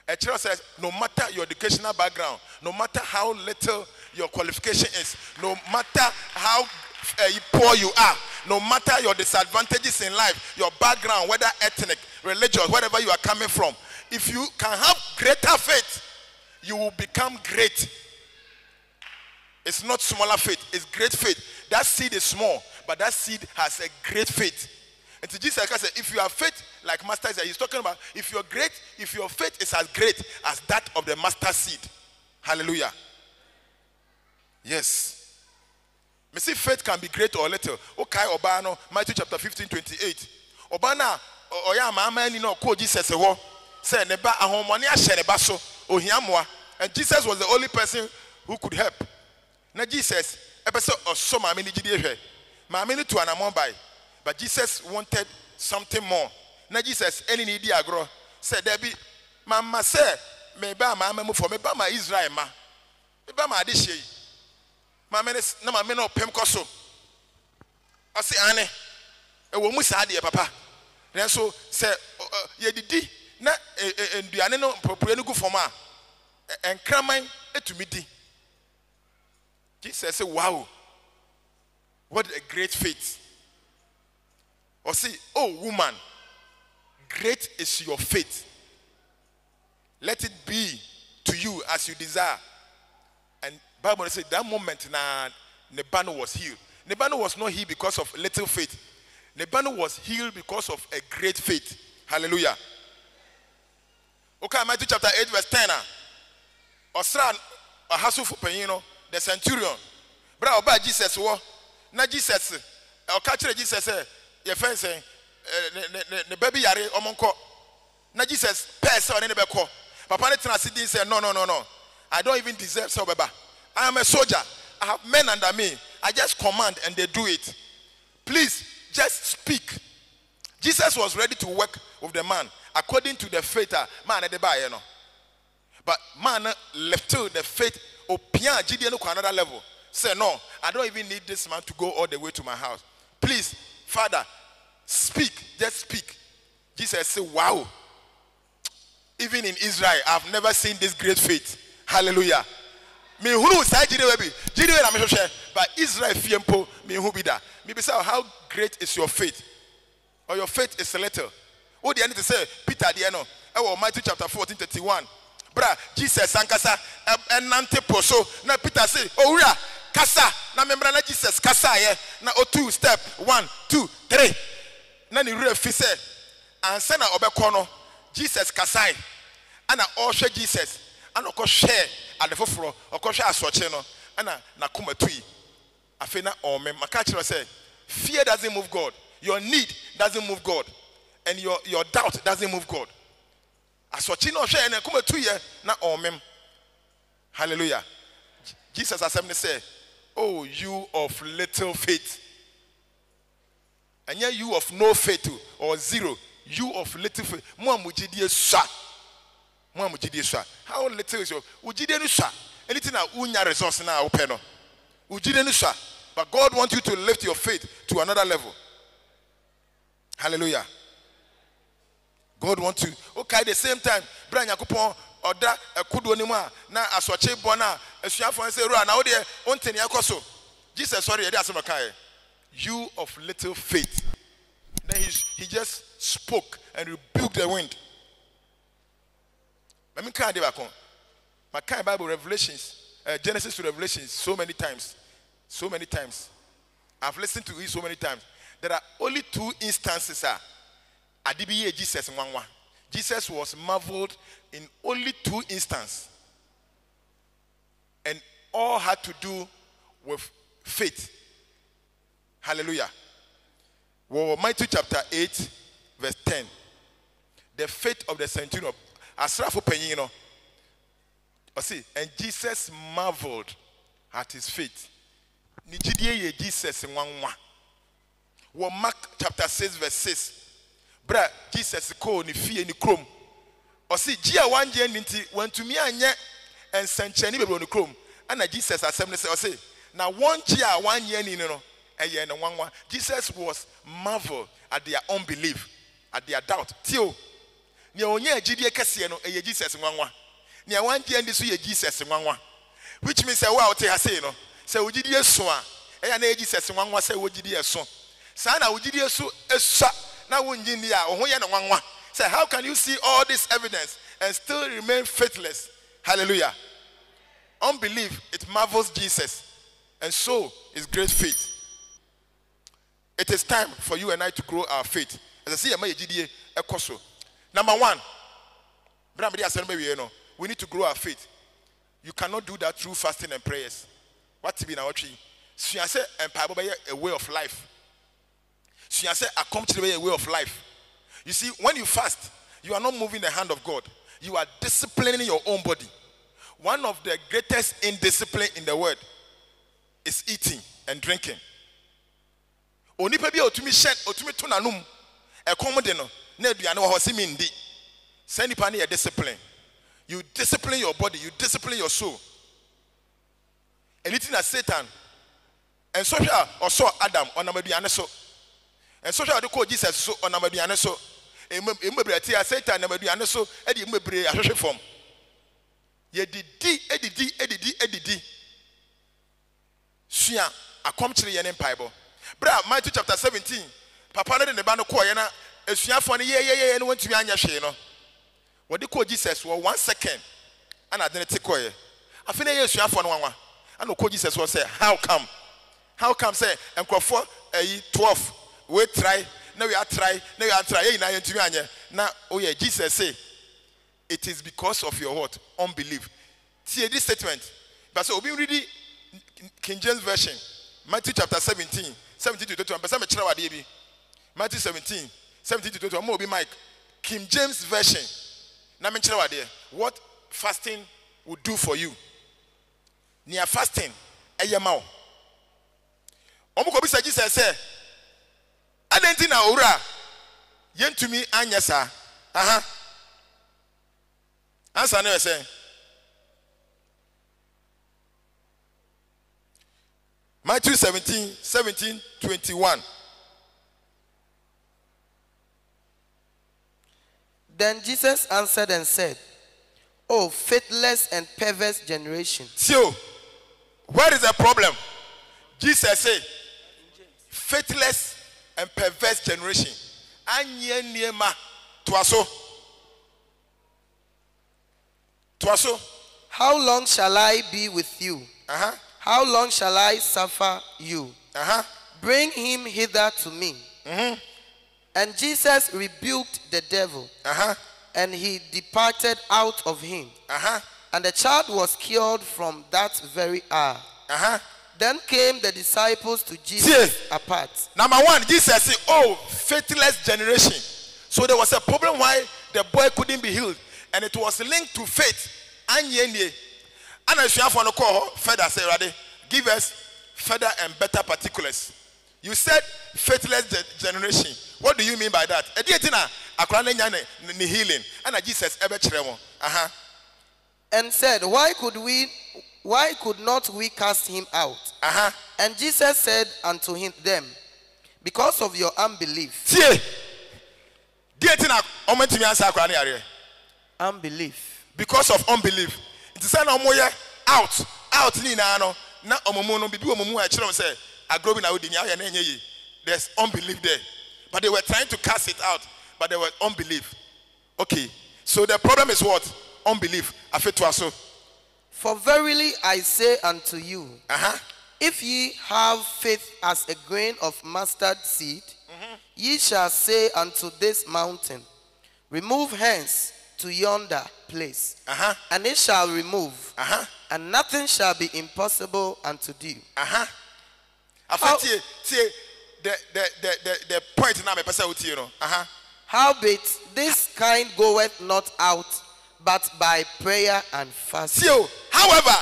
A child says, no matter your educational background, no matter how little your qualification is, no matter how poor you are, no matter your disadvantages in life, your background, whether ethnic, religious, wherever you are coming from, if you can have greater faith, you will become great. It's not smaller faith, it's great faith. That seed is small, but that seed has a great faith. And to Jesus said, if you have faith like mustard seed, he's talking about if you're great, if your faith is as great as that of the mustard seed. Hallelujah. Yes. Me see faith can be great or little. Okay, Obano, Matthew chapter 15, 28. Obana, oya mama ni no ko Jesus wo. Say neba ahomoni ahye neba so ohiamoa. And Jesus was the only person who could help. Na Jesus ebeso oso mama ni gidi ehwe. Mama ni to anamon bai. But Jesus wanted something more. Na Jesus any need agro. Say there be mama say me ba mama mu for me ba ma Israel ma. Me ba ma adihye. Na mama no pem koso. I say ane. E wo mu sa de papa. Then so say ye didi na nduane no popure no gu fom a enkraman etumi di. Jesus say wow. What a great faith. Or see, oh woman, great is your faith. Let it be to you as you desire. And Bible says that moment Nebano was healed. Nebano was not healed because of little faith. Nebano was healed because of a great faith. Hallelujah. Okay, Matthew chapter 8 verse 10. Osran ahasu fupanyino the centurion. Bra oba Jesus wo. Na Jesus o ka kire Jesus say your friend saying the baby yare omonko na Jesus person on the call. Papa ne transit say no. I don't even deserve so baba. I am a soldier. I have men under me. I just command and they do it. Please just speak. Jesus was ready to work with the man according to the faith man at the bar, But man left to the faith of Pia Gideon to another level. Say no, I don't even need this man to go all the way to my house. Please, Father, speak. Just speak. Jesus said, wow. Even in Israel, I've never seen this great faith. Hallelujah. Me who say Gideon na share, but Israel fiempo me who be that. Me say how great is your faith? Or your faith is little. What do you need to say? Peter Diano. Matthew chapter 14:31. Bra, Jesus ankasa enante poso na Peter say, "Oh ura kasa na membra na Jesus kasa ye na o2 step 1 2 3." Na ni ura fi say ansa na obekọ no Jesus kasai ana ohwe Jesus ana ko share adefoforo okọhwe asoche no ana na koma tui afi na omem maka kire say fear doesn't move God, your need doesn't move God, and your doubt doesn't move God. Asoche no hwe na koma tui na omem. Hallelujah. Jesus assembly say, oh, you of little faith. And yet you of no faith or zero. You of little faith. How little is your Ujide? Anything that unya resource now open. Ujide. But God wants you to lift your faith to another level. Hallelujah. God wants you. Okay, at the same time, Brian Yakupon or that a kudu anima na aswache bona esuafo say ro na wo de onteni akoso. Jesus sorry that's makai. You of little faith. Then he just spoke and rebuked the wind. Let me carry back on. My kind Bible Revelations, Genesis to Revelations, so many times. I've listened to it so many times. There are only 2 instances. Adibiye Jesus Mwangwa. Jesus was marveled in only 2 instances. And all had to do with faith. Hallelujah. Well, Matthew chapter 8, verse 10. The faith of the centurion. Asrafo penyino. See, and Jesus marveled at his faith. Nijidie ye Jesus nwanwa. Well, Mark chapter 6, verse 6. Bra, Jesus ko ni fie ni krom. See, Gia 1 year ninti went to me anye and sencheni bebo ni krom. And Jesus assembly say, now 1 year 1 year ni no. Jesus was marveled at their unbelief, at their doubt. Tio, ni onye ejidie kese no eye Jesus nwanwa. Ni awanti ndi so ye Jesus nwanwa. Which means say wa ote say no. Say ojidie so a eya na Jesus nwanwa say ojidie so. Sa na ojidie so esa na wonyi ni a ohun ye no nwanwa. Say how can you see all this evidence and still remain faithless? Hallelujah. Unbelief, it marvels Jesus, and so is great faith. It is time for you and I to grow our faith. As I see, number 1, we need to grow our faith. You cannot do that through fasting and prayers. What to be now? So I say, a way of life. So I say, a way of life. You see, when you fast, you are not moving the hand of God. You are disciplining your own body. One of the greatest indiscipline in the world is eating and drinking. Onipa bi otumi shen otumi to nanum ekom de no na aduane wo hosi mi ndi say nipa na discipline. You discipline your body, you discipline your soul. Anything that Satan and social or so Adam on aduane so and social de call Jesus so on aduane so embebre tia Satan na aduane so e de embebre ahwehwe form ye edidi sua akom kire ye ne Bible. Bra, Matthew chapter 17. Papa no de ne ba no ko ye na esuafo no ye no wantumi anya hwe no. What they call Jesus for 1 second. And I didn't take away. I feel a esuafo no wanwa. And call Jesus was say, how come? How come say and for 12 we try, now we are try, now we are try na yentumi anya. Na oh yeah, Jesus say it is because of your what? Unbelief. See this statement. But so we read King James version. Matthew chapter 17 to 22. Matthew 17 to 20. I'm going to be Mike. King James Version. Now, what fasting will do for you. Near fasting, a yamau. Omukobi said, Jesus said, I didn't know ura. Yen to me, Anyasa. Answer never say. Matthew 17, 21. Then Jesus answered and said, "Oh, faithless and perverse generation." So, what is the problem? Jesus said, faithless and perverse generation. Anye niema tuaso. How long shall I be with you? How long shall I suffer you? Bring him hither to me. And Jesus rebuked the devil, and he departed out of him. And the child was cured from that very hour. Then came the disciples to Jesus apart. Number one, Jesus said, "Oh, faithless generation." So there was a problem why the boy couldn't be healed, and it was linked to faith. And I should have one call further. Say, "Ready? Give us further and better particulars." You said faithless generation. What do you mean by that? Healing. And Jesus ever and said, why could not we cast him out? And Jesus said unto them, because of your unbelief. Unbelief. Because of unbelief. It is out ni na no na omomo no bibi omomo a kire say agrobi na wodi nya ya na enye yi. There's unbelief there. But they were trying to cast it out, but there was unbelief. Okay. So the problem is what? Unbelief. For verily I say unto you, if ye have faith as a grain of mustard seed, ye shall say unto this mountain, remove hence to yonder place, and it shall remove, and nothing shall be impossible unto thee. The point now, you know. Howbeit this kind goeth not out but by prayer and fasting. So, however,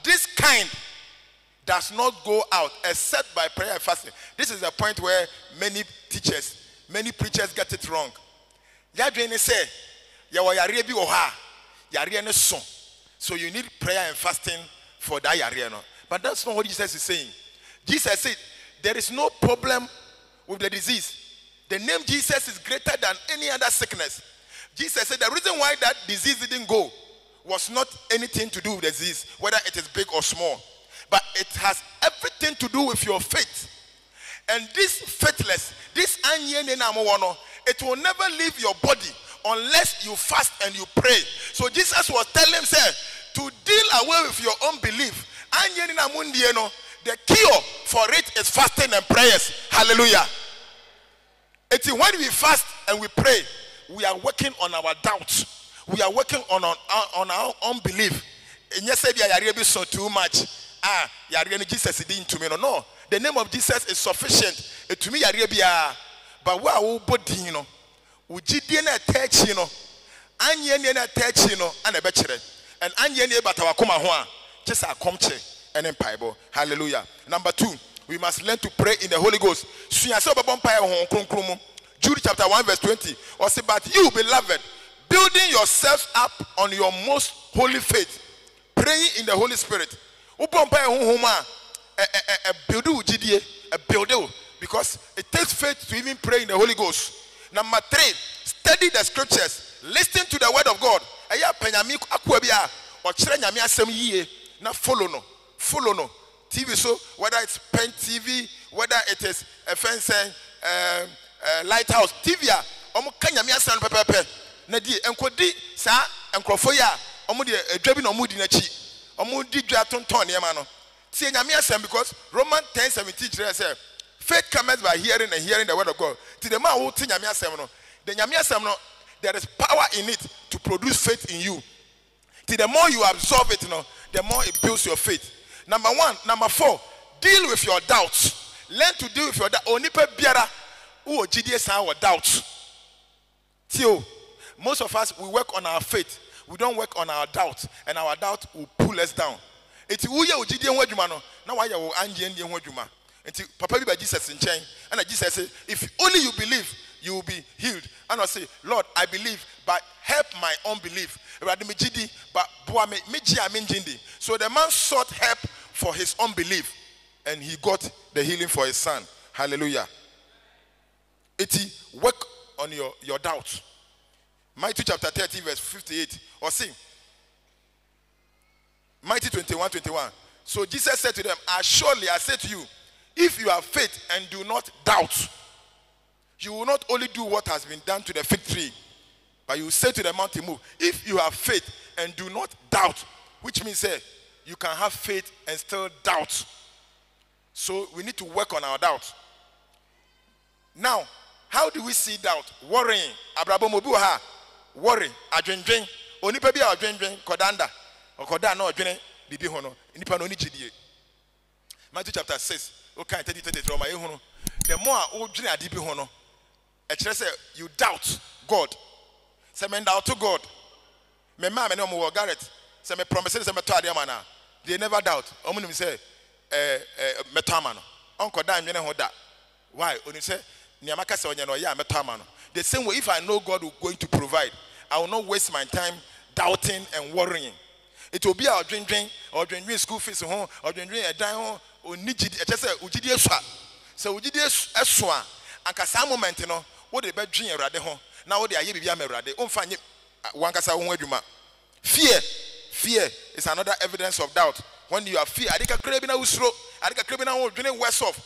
this kind does not go out except by prayer and fasting. This is the point where many teachers, many preachers get it wrong. So you need prayer and fasting for that yare. But that's not what Jesus is saying. Jesus said there is no problem with the disease. The name Jesus is greater than any other sickness. Jesus said the reason why that disease didn't go was not anything to do with the disease, whether it is big or small, but it has everything to do with your faith. And this faithless, this it will never leave your body unless you fast and you pray. So Jesus was telling himself to deal away with your unbelief. The cure for it is fasting and prayers. Hallelujah. It's when we fast and we pray, we are working on our doubts. We are working on our unbelief. And yes, you so too much. Jesus didn't to me. No, the name of Jesus is sufficient. To me, but what we body, you know, we didn't attach, you know, and attach, you know, and a better, and but our come just a comche and empire. Hallelujah. Number 2, we must learn to pray in the Holy Ghost. Jude chapter 1 verse 20. Or say, but you, beloved, building yourselves up on your most holy faith, praying in the Holy Spirit. Because it takes faith to even pray in the Holy Ghost. Number 3, study the scriptures. Listen to the word of God. Follow no. TV, so whether it's Pen TV, whether it is a fence, Lighthouse TV, Kanyamia San Pepe, Nadi, Enkodi, Sa, and Crofoya, Drabin Omudi Nachi, Omudi Draton Tony Yamano. See Yamia Sam because Romans 10:17 says, faith comes by hearing and hearing the word of God. To the man who think Yamia Samno, the Yamia Samno, there is power in it to produce faith in you. To the more you absorb it, the more it builds your faith. Number 4, deal with your doubts. Learn to deal with your doubts. Onipe biara who GDS our doubt. Tio, most of us we work on our faith. We don't work on our doubt, and our doubt will pull us down. It's who you GDS wadjuma no. Now why you anji and wadjuma. Until Papa by Jesus in chain, and Jesus said, if only you believe, you will be healed. And I say, Lord, I believe, but help my unbelief. So the man sought help for his unbelief, and he got the healing for his son. Hallelujah. Work on your doubt. Matthew chapter 30, verse 58. Or sing. Matthew 21:21. So Jesus said to them, surely I say to you, if you have faith and do not doubt, you will not only do what has been done to the fig tree, but you will say to the mountain, move. If you have faith and do not doubt, which means you can have faith and still doubt. So we need to work on our doubt. Now, how do we see doubt? Worrying. Abrabomobuha. Worry. Adwendwen. Onipa bi adwendwen kodanda. Okoda na odwene bibi ho no. Nipa no ni gidie. Matthew chapter 6. Okay, 33 ma ehunu. The more odwene ade bi ho no, you doubt God. Say men doubt to God. Me ma me no mo Garrett. Say me promise say me to ade ma na. They never doubt. Omunim say me to ama no. Onko da nwene ho da. Why? Oni say niamaka say onye no ya me to ama no. The same way, if I know God is going to provide, I will not waste my time doubting and worrying. It will be our dream or dream school fees home or dream a die home or need just say ujidi eswa. So ujidi eswa and kasa moment no what the bed dream rade home. Now what they are bibia me rade. Umfanye one kasa home eduma. Fear is another evidence of doubt. When you have fear, adika krebi na usro, adika krebi na ho dream worse off.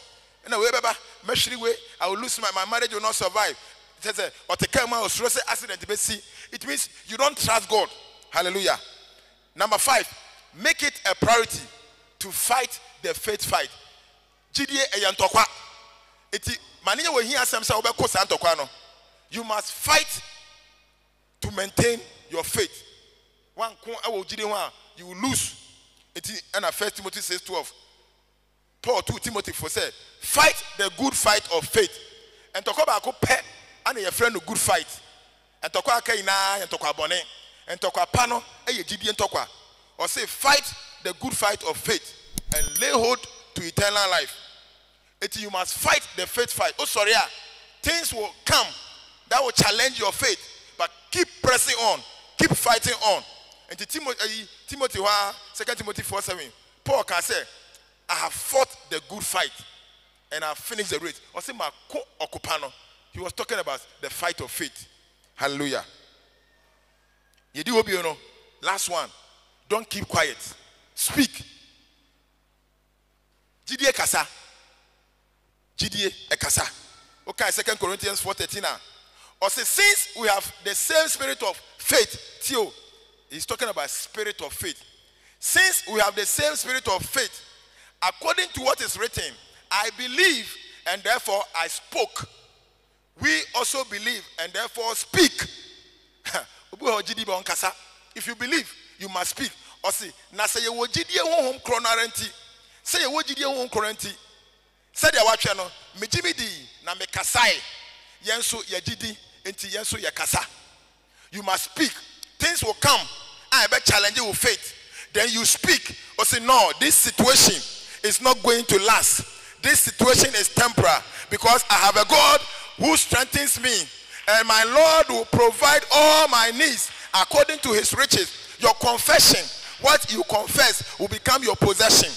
And way baba, meshri way, I will lose my marriage will not survive. It means you don't trust God. Hallelujah. Number 5, make it a priority to fight the faith fight. You must fight to maintain your faith. You will lose. And 1 Timothy says 12. Paul 2 Timothy 4 said, fight the good fight of faith. And talk about pet. And your friend a good fight. And tokwa kaina and tokwa bone. And tokwa pano and ye gidi and tokwa. Or say fight the good fight of faith and lay hold to eternal life. You must fight the faith fight. Oh sorry, things will come that will challenge your faith, but keep pressing on, keep fighting on. And Timothy 2 Timothy 4:7, Paul can say, I have fought the good fight and I have finished the race. Or say ma ko okupano. He was talking about the fight of faith. Hallelujah. Last one. Don't keep quiet. Speak. Jidie kasa. Jidie ekasa. Okay, 2 Corinthians 4:13 now. Or say, since we have the same spirit of faith, Theo, he's talking about spirit of faith. Since we have the same spirit of faith, according to what is written, I believe and therefore I spoke. We also believe and therefore speak. If you believe, you must speak. Or say, na say you wojidie hom kronarenti. Say you wojidie hom kronarenti. Say dia watwe no, mejimidi na mekasai. Yenso yejidi enti yenso yekasa. You must speak. Things will come. I bet challenge you with faith. Then you speak. Or say, no, this situation is not going to last. This situation is temporary because I have a God who strengthens me, and my Lord will provide all my needs according to his riches. Your confession, what you confess, will become your possession.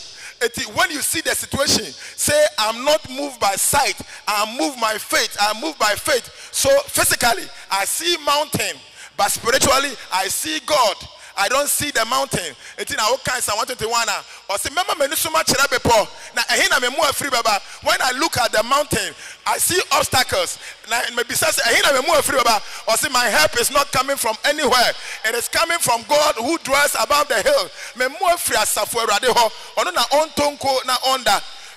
When you see the situation, say, I'm not moved by sight, I'm moved by faith, I'm moved by faith. So physically, I see mountain, but spiritually, I see God. I don't see the mountain. It's in our kinds. I wanted to wanna. Or say, remember me so much before. Now, when I look at the mountain, I see obstacles. Now, maybe say, or say, my help is not coming from anywhere. It is coming from God who dwells above the hill.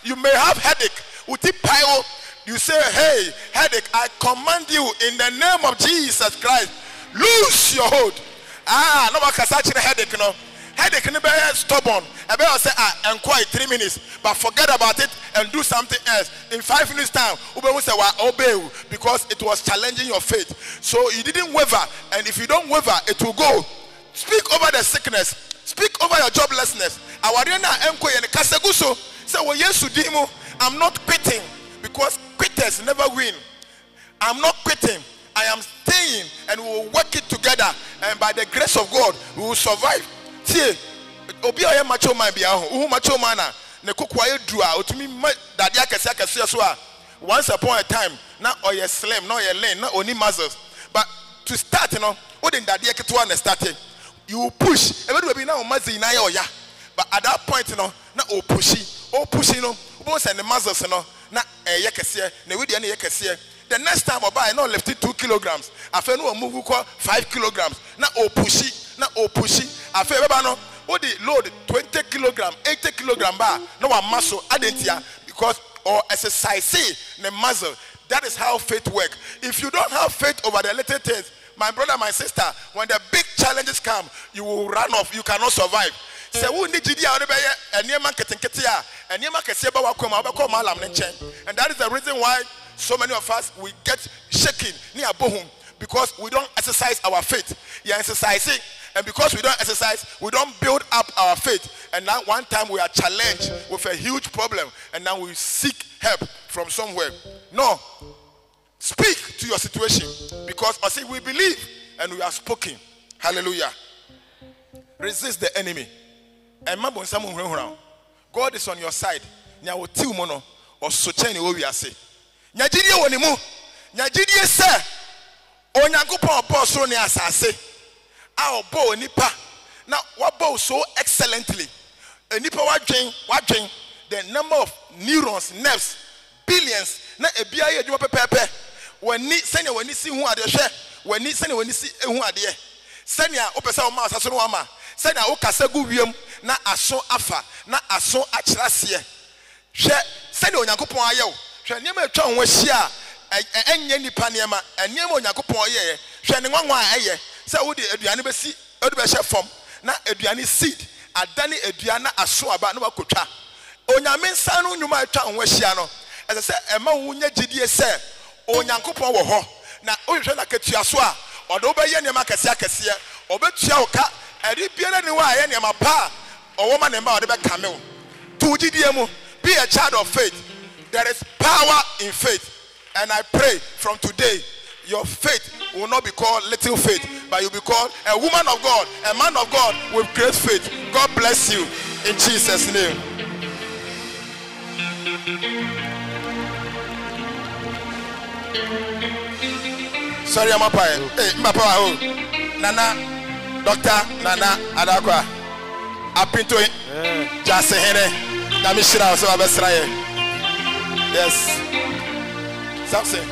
You may have headache. You say, hey, headache, I command you in the name of Jesus Christ, lose your hold. No makasachire headache no. Headache can be stubborn. I better say, and quiet 3 minutes, but forget about it and do something else. In 5 minutes time, Ube will say, well, obey, because it was challenging your faith. So you didn't waver, and if you don't waver, it will go. Speak over the sickness. Speak over your joblessness. I'm not quitting, because quitters never win. I'm not quitting. I am staying, and we will work it together, and by the grace of God, we will survive. See, obi a macho man bia ho macho man na ne kokwaye dua otumi dade akese akese so a once upon a time na oye slim na oye lean na oni muscles, but to start, you know, what in dade ketewa na start, you push every be na o muscle na ye oya, but at that point, you know, na o push you know, we send the muscles, you know, na ye kese na we dey na ye kese. The next time I buy, no left it 2 kilograms. I feel no move 5 kilograms. Now pushy. I feel no. What the load 20 kilogram, 80 kilogram bar. No one muscle identity because or exercise the muscle. That is how faith works. If you don't have faith over the little things, my brother, my sister, when the big challenges come, you will run off. You cannot survive. So who need and that is the reason why so many of us we get shaken near bohum, because we don't exercise our faith. You are exercising, and because we don't exercise, we don't build up our faith. And now one time we are challenged with a huge problem, and now we seek help from somewhere. No, speak to your situation, because I say we believe and we are spoken. Hallelujah. Resist the enemy. And God is on your side. Or so change what we are saying. Nyajidie wonimu, nyajidie se onyankopon bo so ne asase a obo onipa na wabo so excellently. Enipa wadwen the number of neurons, nerves, billions na ebia ye adwuma pepepe. Wani sene wani si hu ade hwe, wani sene wani si hu ade. Sene a opese o ma asase no ama, sene a o kasa gu wiem na aso afa, na aso akyerase. Hwe sene onyankopon ayew. Niema atwa ho ahia enye nipa niema eniema onyankopon ye hwe ne nwanwa eye se wo de aduane besi wo de be hye fom na aduane seed adane aduane aso aba na wakotwa onyame nsa no nwuma atwa ho ahia no ese se ema wo nya gidie se onyankopon wo ho na ohwehwe na ketua so a odo be ye niema kese obetua wo ka eri biara ni wa ye niema pa owo ma ne ma ode be kame wo to gidie mu. Be a child of faith. There is power in faith. And I pray from today, your faith will not be called little faith, but you'll be called a woman of God, a man of God with great faith. God bless you in Jesus' name. Sorry, I'm up. Hey, Nana, Doctor Nana Adakwa. Apinto Jase Hene. Namishira so abesraye. Yes. Something.